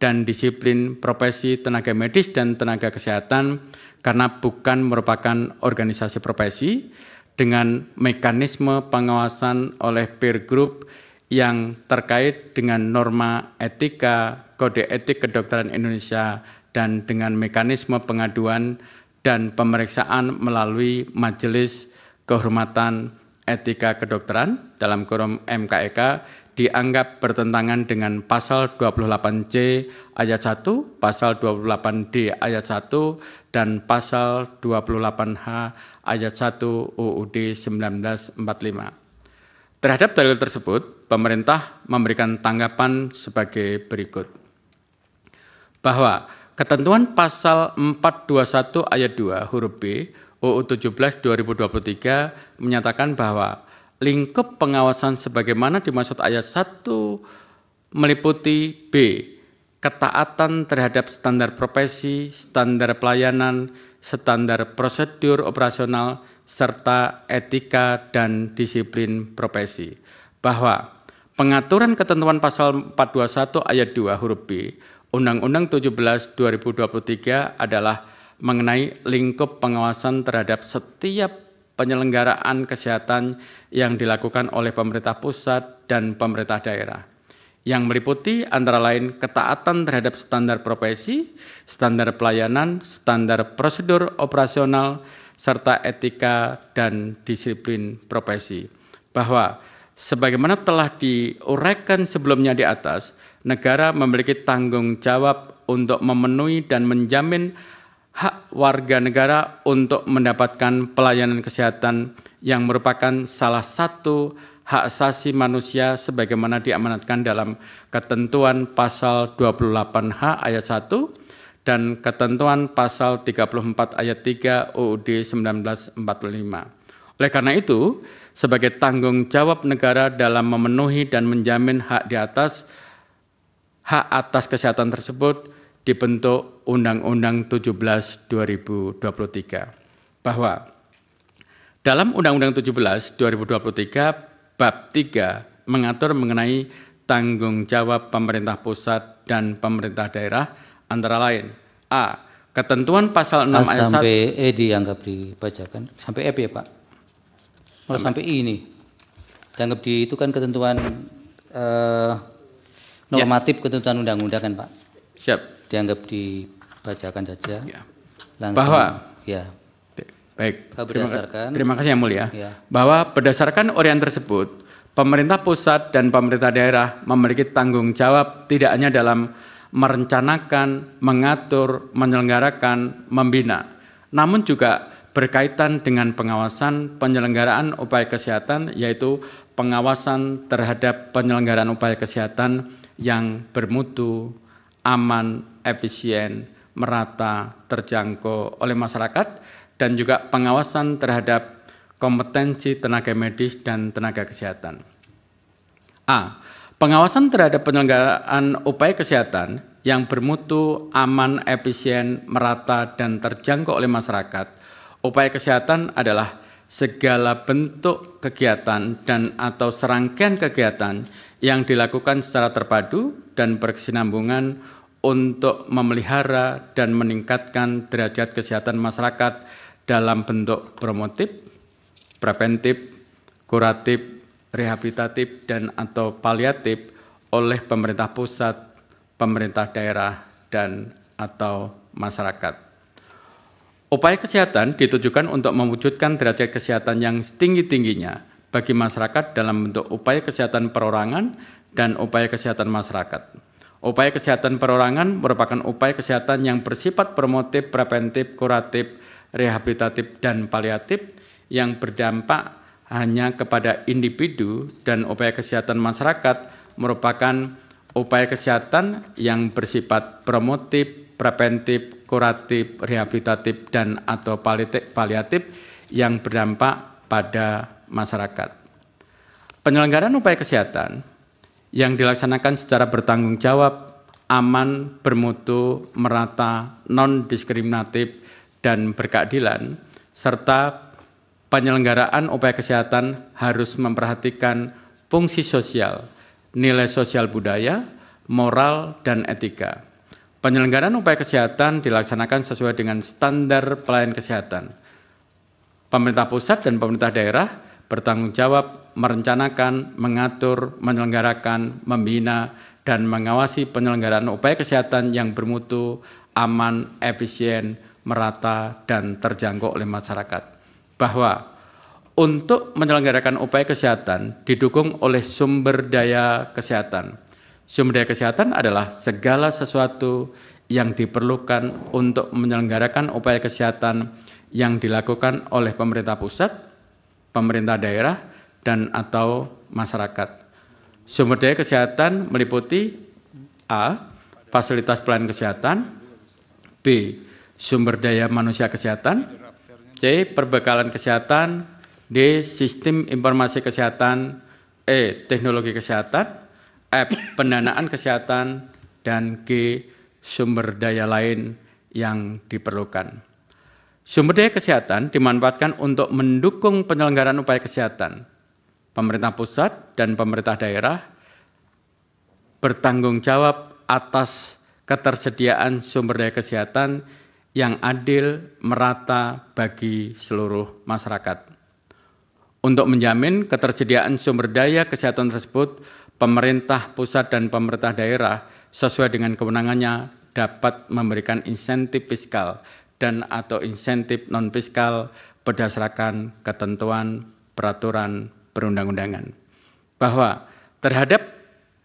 dan disiplin profesi tenaga medis dan tenaga kesehatan karena bukan merupakan organisasi profesi dengan mekanisme pengawasan oleh peer group yang terkait dengan norma etika, Kode Etik Kedokteran Indonesia, dan dengan mekanisme pengaduan dan pemeriksaan melalui Majelis Kehormatan Etika Kedokteran dalam kurung MKEK dianggap bertentangan dengan pasal 28C ayat 1, pasal 28D ayat 1, dan pasal 28H ayat 1 UUD 1945. Terhadap dalil tersebut, pemerintah memberikan tanggapan sebagai berikut. Bahwa ketentuan pasal 421 ayat 2 huruf B UU 17 2023 menyatakan bahwa lingkup pengawasan sebagaimana dimaksud ayat 1 meliputi B. Ketaatan terhadap standar profesi, standar pelayanan, standar prosedur operasional, serta etika dan disiplin profesi. Bahwa pengaturan ketentuan pasal 421 ayat 2 huruf B Undang-Undang 17 2023 adalah mengenai lingkup pengawasan terhadap setiap penyelenggaraan kesehatan yang dilakukan oleh pemerintah pusat dan pemerintah daerah, yang meliputi antara lain ketaatan terhadap standar profesi, standar pelayanan, standar prosedur operasional, serta etika dan disiplin profesi. Bahwa sebagaimana telah diuraikan sebelumnya di atas, negara memiliki tanggung jawab untuk memenuhi dan menjamin hak warga negara untuk mendapatkan pelayanan kesehatan yang merupakan salah satu hak asasi manusia sebagaimana diamanatkan dalam ketentuan pasal 28H ayat 1 dan ketentuan pasal 34 ayat 3 UUD 1945. Oleh karena itu, sebagai tanggung jawab negara dalam memenuhi dan menjamin hak atas kesehatan tersebut dibentuk Undang-Undang 17 2023. Bahwa dalam Undang-Undang 17 2023 bab 3 mengatur mengenai tanggung jawab pemerintah pusat dan pemerintah daerah antara lain A. Ketentuan pasal 6 ayat 1 sampai E dianggap dibacakan sampai F ya Pak. Kalau sampai I ini dianggap itu kan ketentuan normatif ketentuan undang-undang kan Pak. Siap. Dianggap dibacakan saja. Ya. Langsung, bahwa ya. Baik. Berdasarkan Terima kasih yang mulia. ya. Bahwa berdasarkan uraian tersebut, pemerintah pusat dan pemerintah daerah memiliki tanggung jawab tidak hanya dalam merencanakan, mengatur, menyelenggarakan, membina, namun juga berkaitan dengan pengawasan penyelenggaraan upaya kesehatan, yaitu pengawasan terhadap penyelenggaraan upaya kesehatan yang bermutu, aman, efisien, merata, terjangkau oleh masyarakat, dan juga pengawasan terhadap kompetensi tenaga medis dan tenaga kesehatan. A. Pengawasan terhadap penyelenggaraan upaya kesehatan yang bermutu, aman, efisien, merata, dan terjangkau oleh masyarakat. Upaya kesehatan adalah segala bentuk kegiatan dan atau serangkaian kegiatan yang dilakukan secara terpadu dan berkesinambungan untuk memelihara dan meningkatkan derajat kesehatan masyarakat dalam bentuk promotif, preventif, kuratif, rehabilitatif, dan atau paliatif oleh pemerintah pusat, pemerintah daerah, dan atau masyarakat. Upaya kesehatan ditujukan untuk mewujudkan derajat kesehatan yang setinggi-tingginya bagi masyarakat dalam bentuk upaya kesehatan perorangan dan upaya kesehatan masyarakat. Upaya kesehatan perorangan merupakan upaya kesehatan yang bersifat promotif, preventif, kuratif, rehabilitatif, dan paliatif yang berdampak hanya kepada individu, dan upaya kesehatan masyarakat merupakan upaya kesehatan yang bersifat promotif, preventif, kuratif, rehabilitatif, dan atau paliatif yang berdampak pada masyarakat. Penyelenggaraan upaya kesehatan yang dilaksanakan secara bertanggung jawab, aman, bermutu, merata, non-diskriminatif, dan berkeadilan, serta penyelenggaraan upaya kesehatan harus memperhatikan fungsi sosial, nilai sosial budaya, moral, dan etika. Penyelenggaraan upaya kesehatan dilaksanakan sesuai dengan standar pelayanan kesehatan. Pemerintah pusat dan pemerintah daerah bertanggung jawab merencanakan, mengatur, menyelenggarakan, membina, dan mengawasi penyelenggaraan upaya kesehatan yang bermutu, aman, efisien, merata, dan terjangkau oleh masyarakat. Bahwa untuk menyelenggarakan upaya kesehatan didukung oleh sumber daya kesehatan. Sumber daya kesehatan adalah segala sesuatu yang diperlukan untuk menyelenggarakan upaya kesehatan yang dilakukan oleh pemerintah pusat, pemerintah daerah, dan atau masyarakat. Sumber daya kesehatan meliputi A. Fasilitas pelayanan kesehatan, B. Sumber daya manusia kesehatan, C. Perbekalan kesehatan, D. Sistem informasi kesehatan, E. Teknologi kesehatan, F. Pendanaan kesehatan, dan G. Sumber daya lain yang diperlukan. Sumber daya kesehatan dimanfaatkan untuk mendukung penyelenggaraan upaya kesehatan. Pemerintah pusat dan pemerintah daerah bertanggung jawab atas ketersediaan sumber daya kesehatan yang adil, merata bagi seluruh masyarakat. Untuk menjamin ketersediaan sumber daya kesehatan tersebut, pemerintah pusat dan pemerintah daerah sesuai dengan kewenangannya dapat memberikan insentif fiskal dan atau insentif non-fiskal berdasarkan ketentuan peraturan perundang-undangan. Bahwa terhadap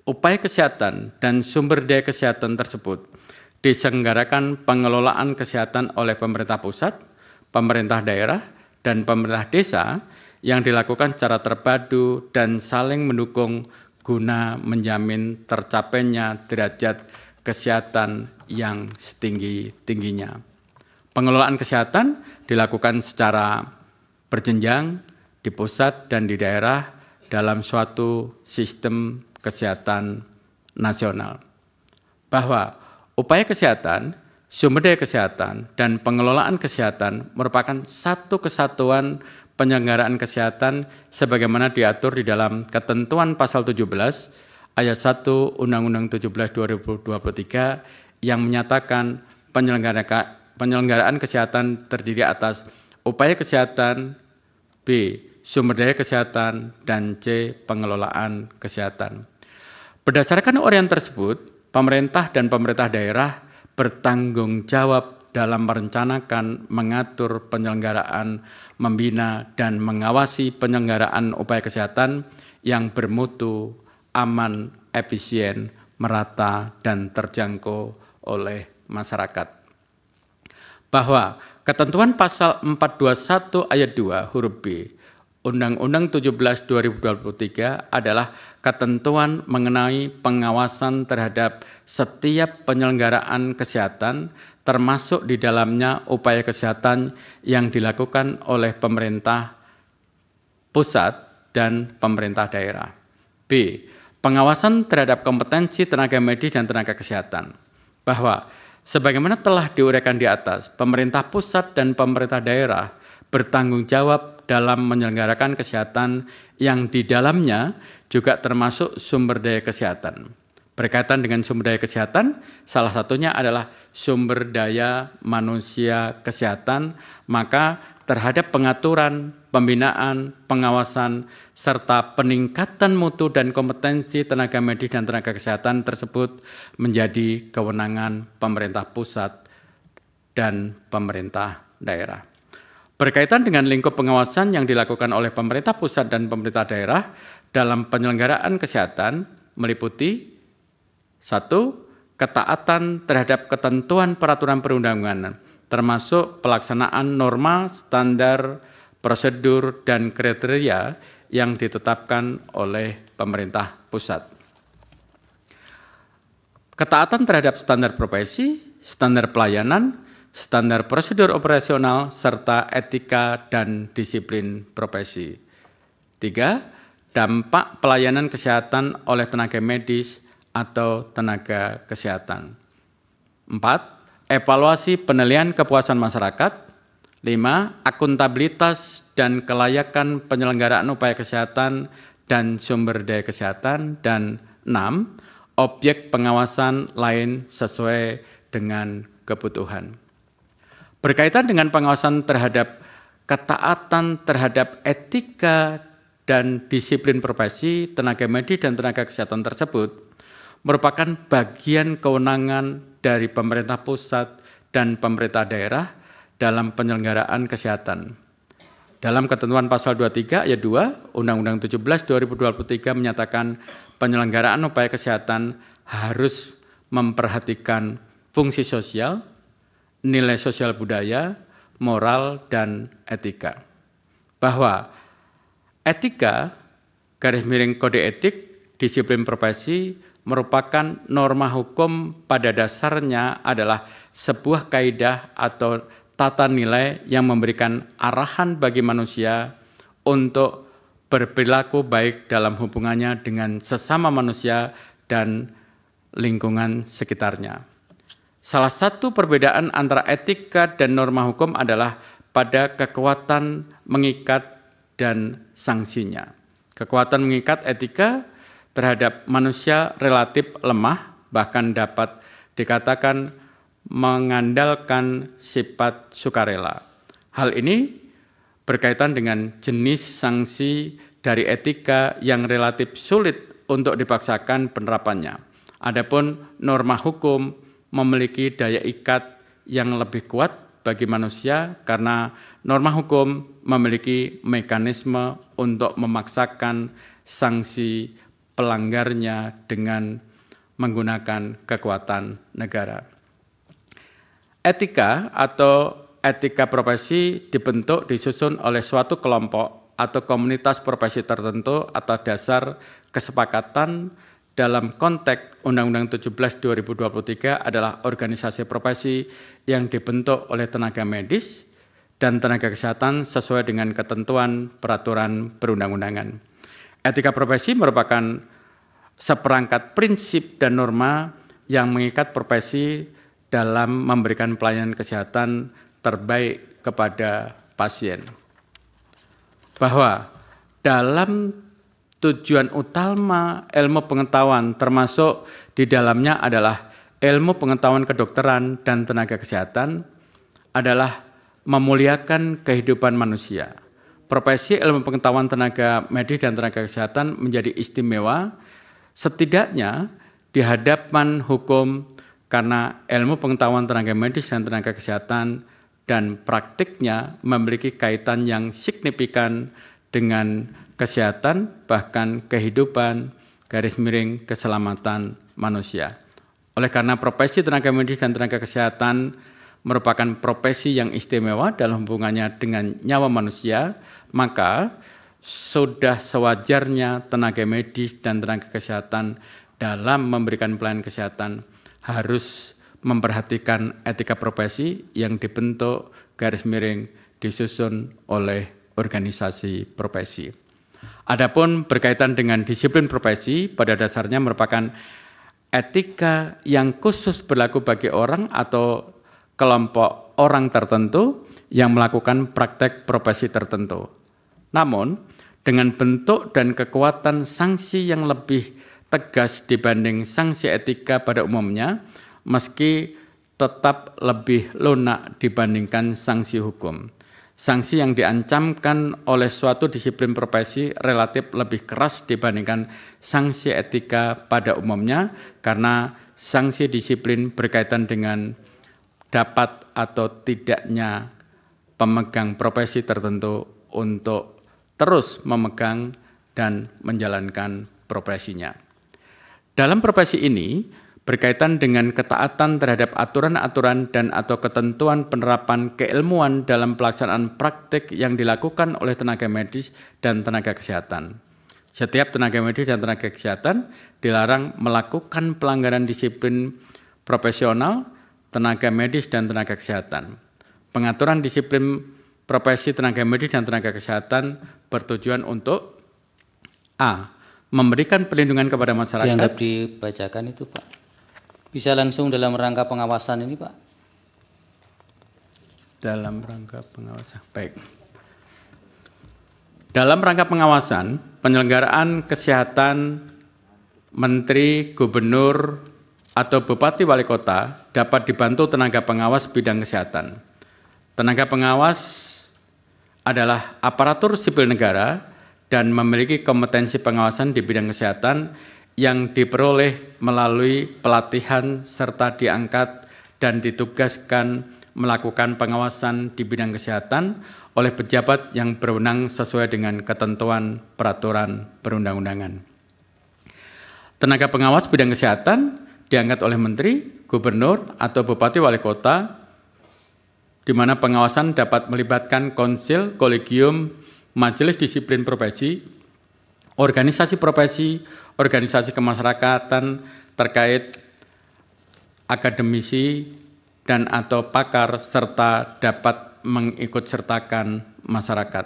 upaya kesehatan dan sumber daya kesehatan tersebut diselenggarakan pengelolaan kesehatan oleh pemerintah pusat, pemerintah daerah, dan pemerintah desa yang dilakukan secara terpadu dan saling mendukung guna menjamin tercapainya derajat kesehatan yang setinggi-tingginya. Pengelolaan kesehatan dilakukan secara berjenjang di pusat dan di daerah dalam suatu sistem kesehatan nasional. Bahwa upaya kesehatan, sumber daya kesehatan, dan pengelolaan kesehatan merupakan satu kesatuan penyelenggaraan kesehatan sebagaimana diatur di dalam ketentuan pasal 17 ayat 1 Undang-Undang 17 2023 yang menyatakan penyelenggaraan kesehatan terdiri atas upaya kesehatan, B. Sumber daya kesehatan, dan C. Pengelolaan kesehatan. Berdasarkan uraian tersebut, pemerintah dan pemerintah daerah bertanggung jawab dalam merencanakan, mengatur penyelenggaraan, membina, dan mengawasi penyelenggaraan upaya kesehatan yang bermutu, aman, efisien, merata, dan terjangkau oleh masyarakat. Bahwa ketentuan pasal 421 ayat 2 huruf B Undang-Undang 17 2023 adalah ketentuan mengenai pengawasan terhadap setiap penyelenggaraan kesehatan, termasuk di dalamnya upaya kesehatan yang dilakukan oleh pemerintah pusat dan pemerintah daerah. B. Pengawasan terhadap kompetensi tenaga medis dan tenaga kesehatan. Bahwa sebagaimana telah diuraikan di atas, pemerintah pusat dan pemerintah daerah bertanggung jawab dalam menyelenggarakan kesehatan yang di dalamnya juga termasuk sumber daya kesehatan. Berkaitan dengan sumber daya kesehatan, salah satunya adalah sumber daya manusia kesehatan, maka terhadap pengaturan, pembinaan, pengawasan, serta peningkatan mutu dan kompetensi tenaga medis dan tenaga kesehatan tersebut menjadi kewenangan pemerintah pusat dan pemerintah daerah. Berkaitan dengan lingkup pengawasan yang dilakukan oleh pemerintah pusat dan pemerintah daerah dalam penyelenggaraan kesehatan meliputi 1. Ketaatan terhadap ketentuan peraturan perundang-undangan, termasuk pelaksanaan norma, standar, prosedur, dan kriteria yang ditetapkan oleh pemerintah pusat. Ketaatan terhadap standar profesi, standar pelayanan, standar prosedur operasional, serta etika dan disiplin profesi. 3. Dampak pelayanan kesehatan oleh tenaga medis atau tenaga kesehatan. 4. Evaluasi penilaian kepuasan masyarakat. 5. Akuntabilitas dan kelayakan penyelenggaraan upaya kesehatan dan sumber daya kesehatan. Dan 6. Objek pengawasan lain sesuai dengan kebutuhan. Berkaitan dengan pengawasan terhadap ketaatan terhadap etika dan disiplin profesi tenaga medis dan tenaga kesehatan tersebut merupakan bagian kewenangan dari pemerintah pusat dan pemerintah daerah dalam penyelenggaraan kesehatan. Dalam ketentuan pasal 23 ayat 2 Undang-Undang 17 2023 menyatakan penyelenggaraan upaya kesehatan harus memperhatikan fungsi sosial, nilai sosial budaya, moral, dan etika. Bahwa etika, garis miring kode etik, disiplin profesi merupakan norma hukum pada dasarnya adalah sebuah kaidah atau tata nilai yang memberikan arahan bagi manusia untuk berperilaku baik dalam hubungannya dengan sesama manusia dan lingkungan sekitarnya. Salah satu perbedaan antara etika dan norma hukum adalah pada kekuatan mengikat dan sanksinya. Kekuatan mengikat etika terhadap manusia relatif lemah, bahkan dapat dikatakan mengandalkan sifat sukarela. Hal ini berkaitan dengan jenis sanksi dari etika yang relatif sulit untuk dipaksakan penerapannya. Adapun norma hukum memiliki daya ikat yang lebih kuat bagi manusia karena norma hukum memiliki mekanisme untuk memaksakan sanksi pelanggarnya dengan menggunakan kekuatan negara. Etika atau etika profesi dibentuk disusun oleh suatu kelompok atau komunitas profesi tertentu atas dasar kesepakatan dalam konteks Undang-Undang 17 2023 adalah organisasi profesi yang dibentuk oleh tenaga medis dan tenaga kesehatan sesuai dengan ketentuan peraturan perundang-undangan. Etika profesi merupakan seperangkat prinsip dan norma yang mengikat profesi dalam memberikan pelayanan kesehatan terbaik kepada pasien. Bahwa dalam tujuan utama ilmu pengetahuan termasuk di dalamnya adalah ilmu pengetahuan kedokteran dan tenaga kesehatan adalah memuliakan kehidupan manusia. Profesi ilmu pengetahuan tenaga medis dan tenaga kesehatan menjadi istimewa setidaknya di hadapan hukum karena ilmu pengetahuan tenaga medis dan tenaga kesehatan dan praktiknya memiliki kaitan yang signifikan dengan kesehatan, bahkan kehidupan, garis miring keselamatan manusia. Oleh karena profesi tenaga medis dan tenaga kesehatan merupakan profesi yang istimewa dalam hubungannya dengan nyawa manusia, maka sudah sewajarnya tenaga medis dan tenaga kesehatan dalam memberikan pelayanan kesehatan harus memperhatikan etika profesi yang dibentuk garis miring disusun oleh organisasi profesi. Adapun berkaitan dengan disiplin profesi pada dasarnya merupakan etika yang khusus berlaku bagi orang atau kelompok orang tertentu yang melakukan praktek profesi tertentu. Namun, dengan bentuk dan kekuatan sanksi yang lebih tegas dibanding sanksi etika pada umumnya, meski tetap lebih lunak dibandingkan sanksi hukum. Sanksi yang diancamkan oleh suatu disiplin profesi relatif lebih keras dibandingkan sanksi etika pada umumnya, karena sanksi disiplin berkaitan dengan dapat atau tidaknya pemegang profesi tertentu untuk terus memegang dan menjalankan profesinya. Dalam profesi ini berkaitan dengan ketaatan terhadap aturan-aturan dan atau ketentuan penerapan keilmuan dalam pelaksanaan praktik yang dilakukan oleh tenaga medis dan tenaga kesehatan. Setiap tenaga medis dan tenaga kesehatan dilarang melakukan pelanggaran disiplin profesional tenaga medis dan tenaga kesehatan. Pengaturan disiplin profesi tenaga medis dan tenaga kesehatan bertujuan untuk A. Memberikan perlindungan kepada masyarakat. Dianggap dibacakan itu, Pak. Bisa langsung dalam rangka pengawasan ini, Pak. Dalam rangka pengawasan. Baik. Dalam rangka pengawasan, penyelenggaraan kesehatan Menteri, Gubernur, atau Bupati Wali Kota dapat dibantu tenaga pengawas bidang kesehatan. Tenaga pengawas adalah aparatur sipil negara dan memiliki kompetensi pengawasan di bidang kesehatan yang diperoleh melalui pelatihan serta diangkat dan ditugaskan melakukan pengawasan di bidang kesehatan oleh pejabat yang berwenang sesuai dengan ketentuan peraturan perundang-undangan. Tenaga pengawas bidang kesehatan diangkat oleh Menteri, Gubernur, atau Bupati Wali Kota, di mana pengawasan dapat melibatkan konsil, kolegium, majelis disiplin profesi, organisasi profesi, organisasi kemasyarakatan terkait akademisi dan atau pakar serta dapat mengikutsertakan masyarakat.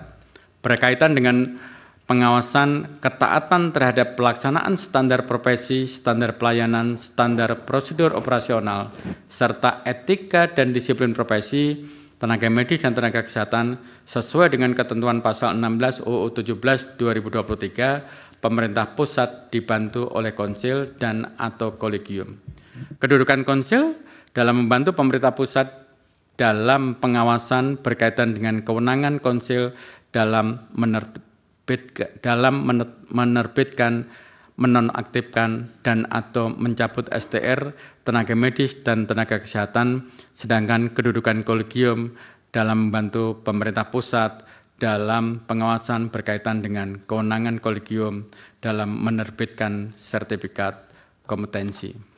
Berkaitan dengan pengawasan ketaatan terhadap pelaksanaan standar profesi, standar pelayanan, standar prosedur operasional, serta etika dan disiplin profesi, tenaga medis dan tenaga kesehatan sesuai dengan ketentuan pasal 16 UU 17 2023, pemerintah pusat dibantu oleh konsil dan atau kolegium. Kedudukan konsil dalam membantu pemerintah pusat dalam pengawasan berkaitan dengan kewenangan konsil dalam menerbitkan, menonaktifkan, dan atau mencabut STR tenaga medis dan tenaga kesehatan, sedangkan kedudukan kolegium dalam membantu pemerintah pusat dalam pengawasan berkaitan dengan kewenangan kolegium dalam menerbitkan sertifikat kompetensi.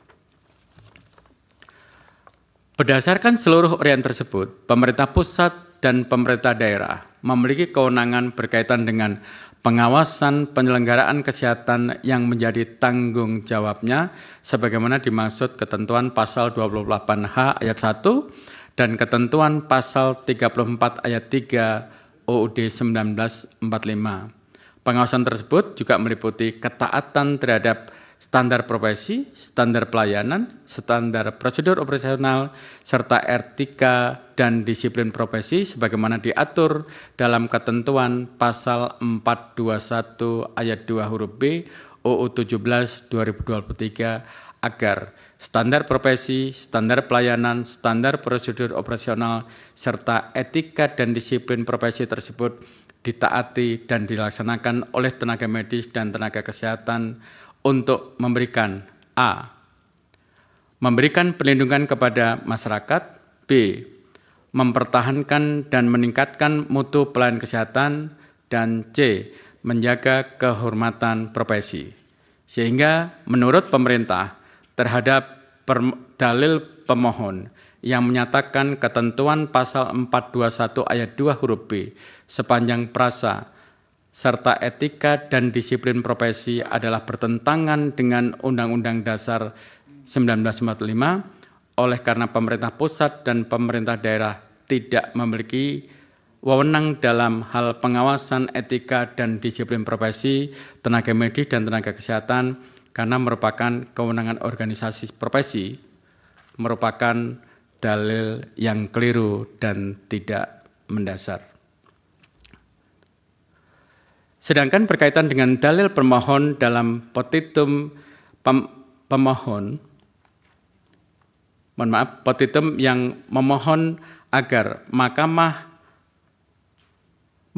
Berdasarkan seluruh uraian tersebut, pemerintah pusat dan pemerintah daerah memiliki kewenangan berkaitan dengan pengawasan penyelenggaraan kesehatan yang menjadi tanggung jawabnya sebagaimana dimaksud ketentuan pasal 28H ayat 1 dan ketentuan pasal 34 ayat 3 UUD 1945. Pengawasan tersebut juga meliputi ketaatan terhadap standar profesi, standar pelayanan, standar prosedur operasional, serta etika dan disiplin profesi sebagaimana diatur dalam ketentuan pasal 421 ayat 2 huruf B UU 17 2023 agar standar profesi, standar pelayanan, standar prosedur operasional, serta etika dan disiplin profesi tersebut ditaati dan dilaksanakan oleh tenaga medis dan tenaga kesehatan untuk memberikan A. Memberikan perlindungan kepada masyarakat, B. Mempertahankan dan meningkatkan mutu pelayanan kesehatan, dan C. Menjaga kehormatan profesi. Sehingga menurut pemerintah terhadap dalil pemohon yang menyatakan ketentuan pasal 421 ayat 2 huruf B sepanjang prasa serta etika dan disiplin profesi adalah bertentangan dengan Undang-Undang Dasar 1945, oleh karena pemerintah pusat dan pemerintah daerah tidak memiliki wewenang dalam hal pengawasan etika dan disiplin profesi, tenaga medis dan tenaga kesehatan, karena merupakan kewenangan organisasi profesi, merupakan dalil yang keliru dan tidak mendasar. Sedangkan berkaitan dengan dalil pemohon dalam petitum petitum yang memohon agar Mahkamah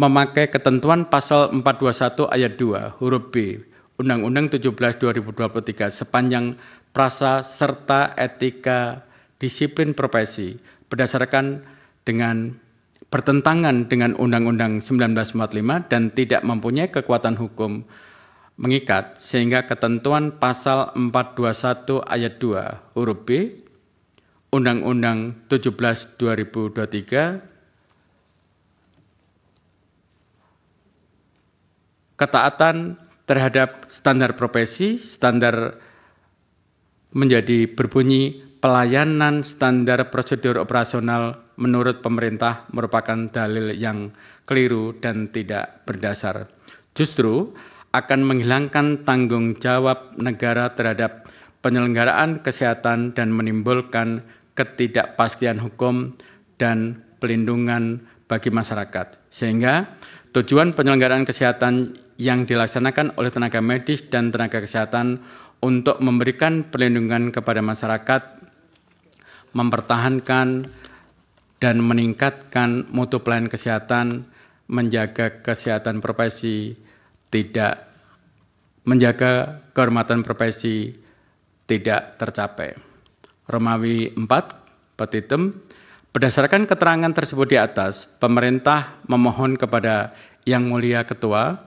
memakai ketentuan pasal 421 ayat 2 huruf B Undang-Undang 17 2023 sepanjang prasa serta etika disiplin profesi berdasarkan dengan bertentangan dengan Undang-Undang 1945 dan tidak mempunyai kekuatan hukum mengikat sehingga ketentuan pasal 421 ayat 2 huruf B Undang-Undang 17 2023 ketaatan terhadap standar profesi, standar menjadi berbunyi pelayanan standar prosedur operasional menurut pemerintah merupakan dalil yang keliru dan tidak berdasar. Justru akan menghilangkan tanggung jawab negara terhadap penyelenggaraan kesehatan dan menimbulkan ketidakpastian hukum dan pelindungan bagi masyarakat. Sehingga tujuan penyelenggaraan kesehatan yang dilaksanakan oleh tenaga medis dan tenaga kesehatan untuk memberikan perlindungan kepada masyarakat, mempertahankan dan meningkatkan mutu pelayanan kesehatan, menjaga kesehatan profesi, tidak menjaga kehormatan profesi tidak tercapai. Romawi 4, petitum, Berdasarkan keterangan tersebut di atas, pemerintah memohon kepada Yang Mulia Ketua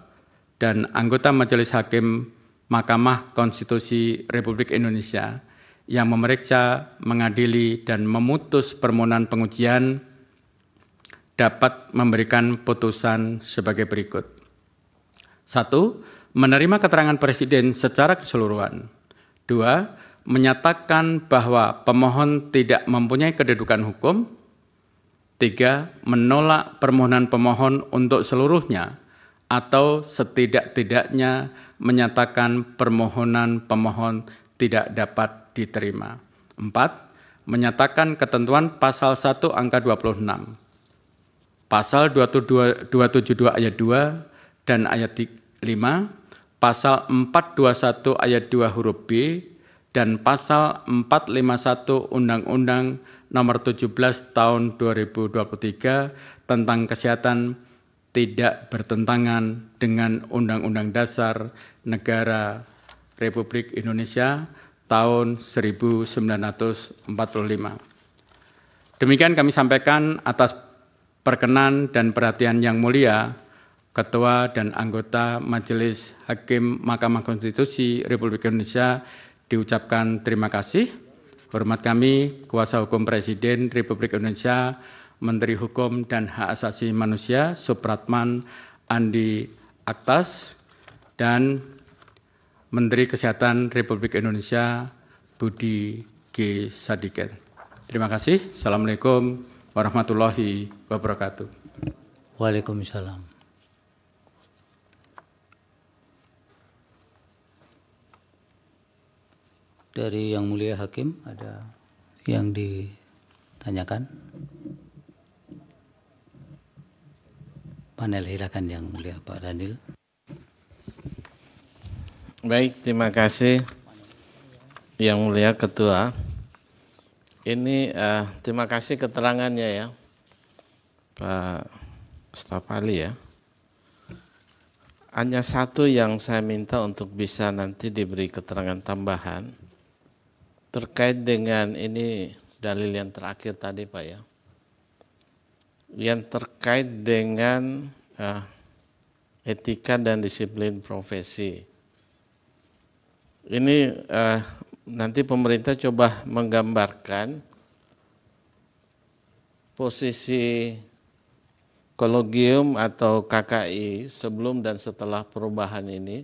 dan anggota Majelis Hakim Mahkamah Konstitusi Republik Indonesia yang memeriksa, mengadili, dan memutus permohonan pengujian dapat memberikan putusan sebagai berikut. 1. Menerima keterangan Presiden secara keseluruhan. 2. Menyatakan bahwa pemohon tidak mempunyai kedudukan hukum. 3. Menolak permohonan pemohon untuk seluruhnya atau setidak-tidaknya menyatakan permohonan pemohon tidak dapat diterima. 4. Menyatakan ketentuan pasal 1 angka 26, pasal 272 ayat 2 dan ayat 5, pasal 421 ayat 2 huruf B, dan pasal 451 Undang-Undang Nomor 17 Tahun 2023 tentang Kesehatan tidak bertentangan dengan Undang-Undang Dasar Negara Republik Indonesia tahun 1945. Demikian kami sampaikan atas perkenan dan perhatian Yang Mulia Ketua dan anggota Majelis Hakim Mahkamah Konstitusi Republik Indonesia diucapkan terima kasih. Hormat kami, Kuasa Hukum Presiden Republik Indonesia, Menteri Hukum dan Hak Asasi Manusia Supratman Andi Aktas, dan Menteri Kesehatan Republik Indonesia Budi G. Sadikin. Terima kasih. Assalamualaikum warahmatullahi wabarakatuh. Waalaikumsalam. Dari Yang Mulia Hakim, ada yang ditanyakan? Panel, silakan Yang Mulia Pak Daniel. Baik, terima kasih Yang Mulia Ketua. Ini terima kasih keterangannya ya, Pak Staf Ahli ya. Hanya satu yang saya minta untuk bisa nanti diberi keterangan tambahan terkait dengan ini dalil yang terakhir tadi Pak ya, yang terkait dengan etika dan disiplin profesi. Ini nanti pemerintah coba menggambarkan posisi kolegium atau KKI sebelum dan setelah perubahan ini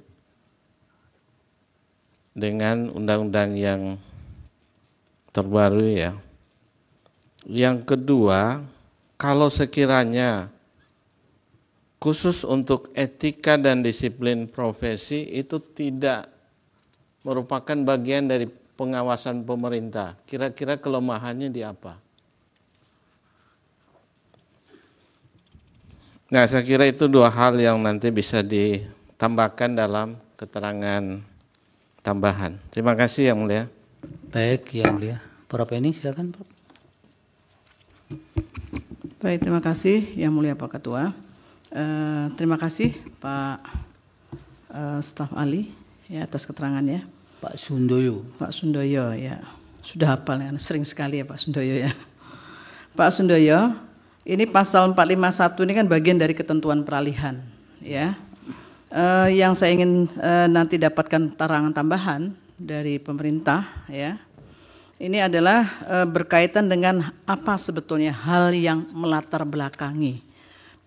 dengan undang-undang yang terbaru ya. Yang kedua, kalau sekiranya khusus untuk etika dan disiplin profesi itu tidak merupakan bagian dari pengawasan pemerintah, kira-kira kelemahannya di apa? Nah, saya kira itu dua hal yang nanti bisa ditambahkan dalam keterangan tambahan. Terima kasih Yang Mulia. Baik, Yang Mulia. Prof. Eni, silakan Prof. Baik, terima kasih Yang Mulia Pak Ketua. Terima kasih Pak Staf Ahli ya atas keterangannya. Pak Sundoyo. Pak Sundoyo ya, sudah hafal ya, sering sekali ya Pak Sundoyo ya. Pak Sundoyo, ini pasal 451 ini kan bagian dari ketentuan peralihan ya. Yang saya ingin nanti dapatkan keterangan tambahan dari pemerintah ya. Ini adalah berkaitan dengan apa sebetulnya hal yang melatar belakangi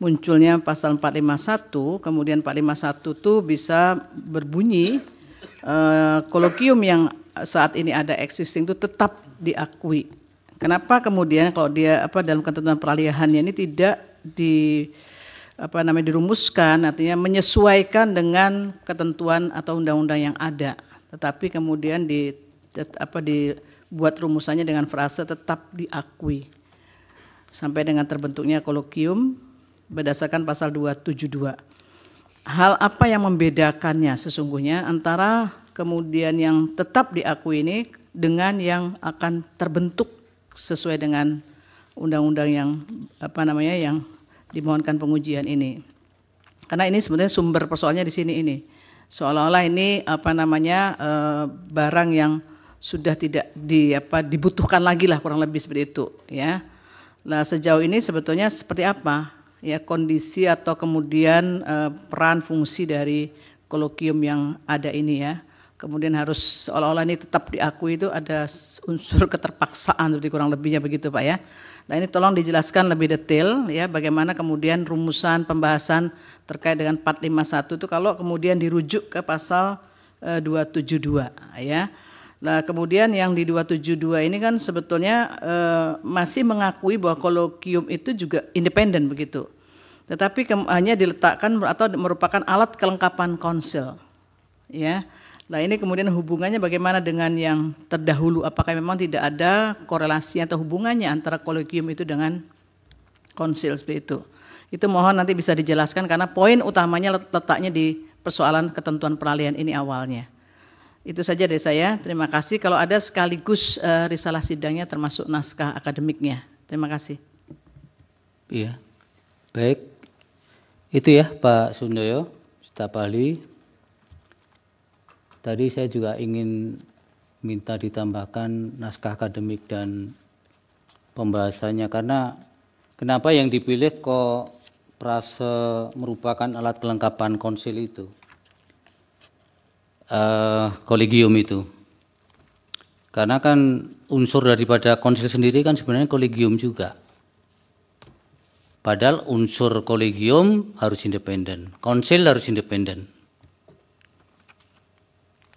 munculnya pasal 451, kemudian 451 itu bisa berbunyi kolokium yang saat ini ada existing itu tetap diakui. Kenapa kemudian kalau dia dalam ketentuan peralihannya ini tidak dirumuskan, artinya menyesuaikan dengan ketentuan atau undang-undang yang ada, tetapi kemudian dibuat rumusannya dengan frase tetap diakui sampai dengan terbentuknya kolokium berdasarkan pasal 272. Hal apa yang membedakannya sesungguhnya antara kemudian yang tetap diakui ini dengan yang akan terbentuk sesuai dengan undang-undang yang yang dimohonkan pengujian ini. Karena ini sebenarnya sumber persoalannya di sini ini. Seolah-olah ini barang yang sudah tidak dibutuhkan lagi lah, kurang lebih seperti itu ya. Nah, sejauh ini sebetulnya seperti apa ya kondisi atau kemudian peran fungsi dari kolokium yang ada ini ya. Kemudian harus seolah-olah ini tetap diakui itu ada unsur keterpaksaan seperti kurang lebihnya begitu Pak ya. Nah ini tolong dijelaskan lebih detail ya bagaimana kemudian rumusan pembahasan terkait dengan 451 itu kalau kemudian dirujuk ke pasal 272 ya. Nah kemudian yang di 272 ini kan sebetulnya masih mengakui bahwa kolokium itu juga independen begitu. Tetapi hanya diletakkan atau merupakan alat kelengkapan konsil ya. Nah ini kemudian hubungannya bagaimana dengan yang terdahulu, apakah memang tidak ada korelasi atau hubungannya antara kolokium itu dengan konsil seperti itu. Itu mohon nanti bisa dijelaskan karena poin utamanya letaknya di persoalan ketentuan peralihan ini awalnya. Itu saja dari saya, terima kasih. Kalau ada sekaligus risalah sidangnya termasuk naskah akademiknya. Terima kasih. Iya, baik. Itu ya Pak Sundoyo, staf ahli. Tadi saya juga ingin minta ditambahkan naskah akademik dan pembahasannya karena kenapa yang dipilih kok prase merupakan alat kelengkapan konsil itu, kolegium itu. Karena kan unsur daripada konsil sendiri kan sebenarnya kolegium juga. Padahal unsur kolegium harus independen, konsil harus independen.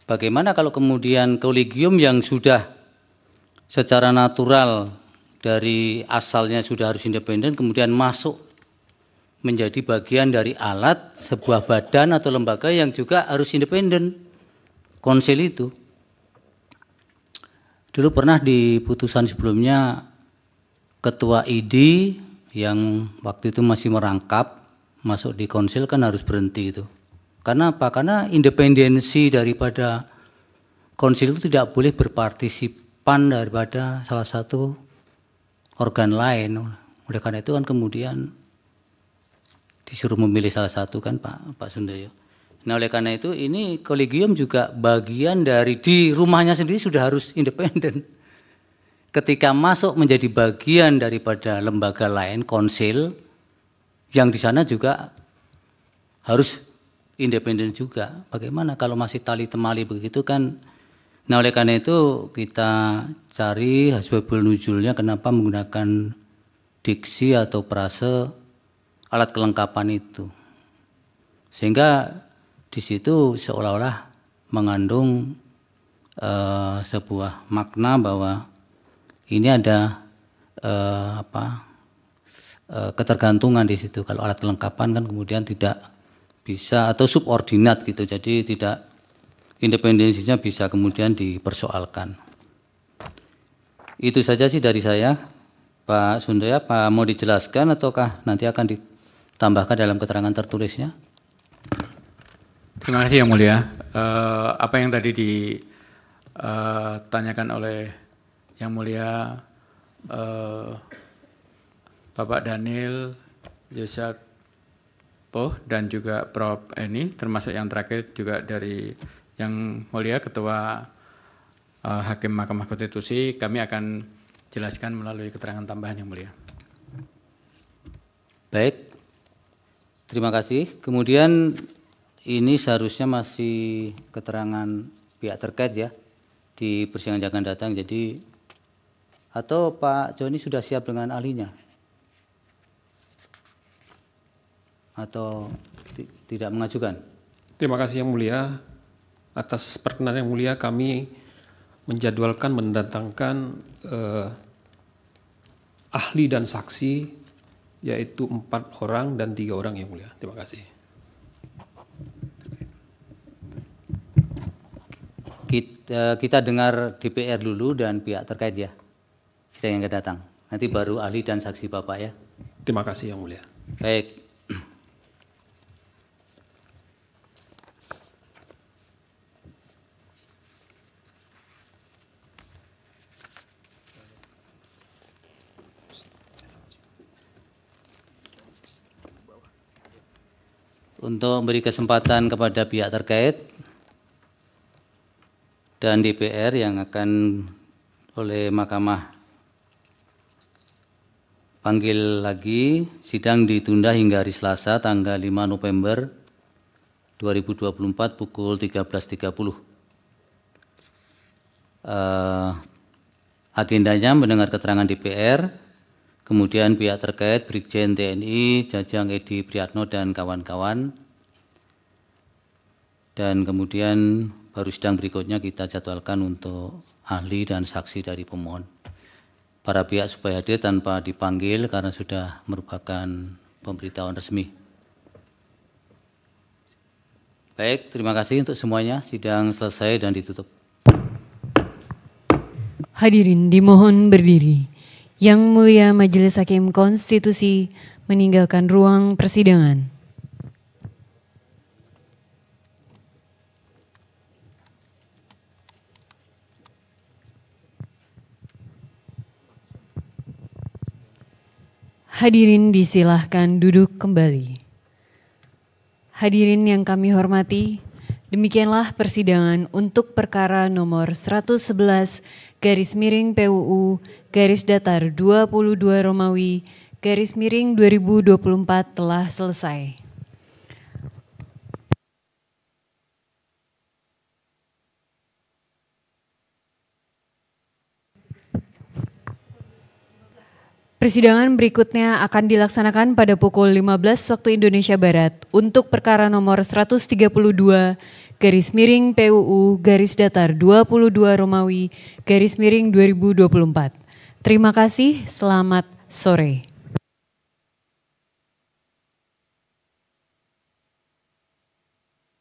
Bagaimana kalau kemudian kolegium yang sudah secara natural dari asalnya sudah harus independen kemudian masuk menjadi bagian dari alat sebuah badan atau lembaga yang juga harus independen, konsil itu. Dulu pernah di putusan sebelumnya ketua ID yang waktu itu masih merangkap masuk di konsil kan harus berhenti itu. Karena apa? Karena independensi daripada konsil itu tidak boleh berpartisipan daripada salah satu organ lain. Oleh karena itu kan kemudian disuruh memilih salah satu kan Pak Sundoyo. Nah oleh karena itu ini kolegium juga bagian dari di rumahnya sendiri sudah harus independen. Ketika masuk menjadi bagian daripada lembaga lain, konsil, yang di sana juga harus independen juga. Bagaimana kalau masih tali temali begitu kan? Nah oleh karena itu kita cari asbabul nuzulnya kenapa menggunakan diksi atau prase alat kelengkapan itu. Sehingga di situ seolah-olah mengandung sebuah makna bahwa ini ada ketergantungan di situ. Kalau alat kelengkapan kan kemudian tidak bisa atau subordinat gitu, jadi tidak independensinya bisa kemudian dipersoalkan. Itu saja sih dari saya, Pak Sundoyo. Pak mau dijelaskan ataukah nanti akan ditambahkan dalam keterangan tertulisnya? Terima kasih Yang Mulia. Apa yang tadi ditanyakan oleh Yang Mulia Bapak Daniel, Yosak dan juga Prof. Eni, termasuk yang terakhir juga dari Yang Mulia Ketua Hakim Mahkamah Konstitusi, kami akan jelaskan melalui keterangan tambahan Yang Mulia. Baik, terima kasih. Kemudian ini seharusnya masih keterangan pihak terkait ya di persidangan yang akan datang. Jadi atau Pak Joni sudah siap dengan ahlinya? Atau tidak mengajukan? Terima kasih Yang Mulia. Atas perkenan Yang Mulia kami menjadwalkan mendatangkan ahli dan saksi yaitu 4 orang dan 3 orang Yang Mulia. Terima kasih. Kita dengar DPR dulu dan pihak terkait ya, sidang yang akan datang. Nanti baru ahli dan saksi Bapak ya. Terima kasih Yang Mulia. Baik. Untuk memberi kesempatan kepada pihak terkait dan DPR yang akan oleh Mahkamah panggil lagi, sidang ditunda hingga hari Selasa tanggal 5 November 2024 pukul 13.30. Agendanya mendengar keterangan DPR, kemudian pihak terkait Brigjen TNI Jajang Edi Priyatno dan kawan-kawan, dan kemudian baru sidang berikutnya kita jadwalkan untuk ahli dan saksi dari pemohon. Para pihak supaya hadir tanpa dipanggil karena sudah merupakan pemberitahuan resmi. Baik, terima kasih untuk semuanya. Sidang selesai dan ditutup. Hadirin dimohon berdiri. Yang Mulia Majelis Hakim Konstitusi meninggalkan ruang persidangan. Hadirin disilahkan duduk kembali. Hadirin yang kami hormati, demikianlah persidangan untuk perkara nomor 111/PUU _22 Romawi _2024 telah selesai. Persidangan berikutnya akan dilaksanakan pada pukul 15 waktu Indonesia Barat untuk perkara nomor 132/PUU _22 Romawi _2024. Terima kasih, selamat sore.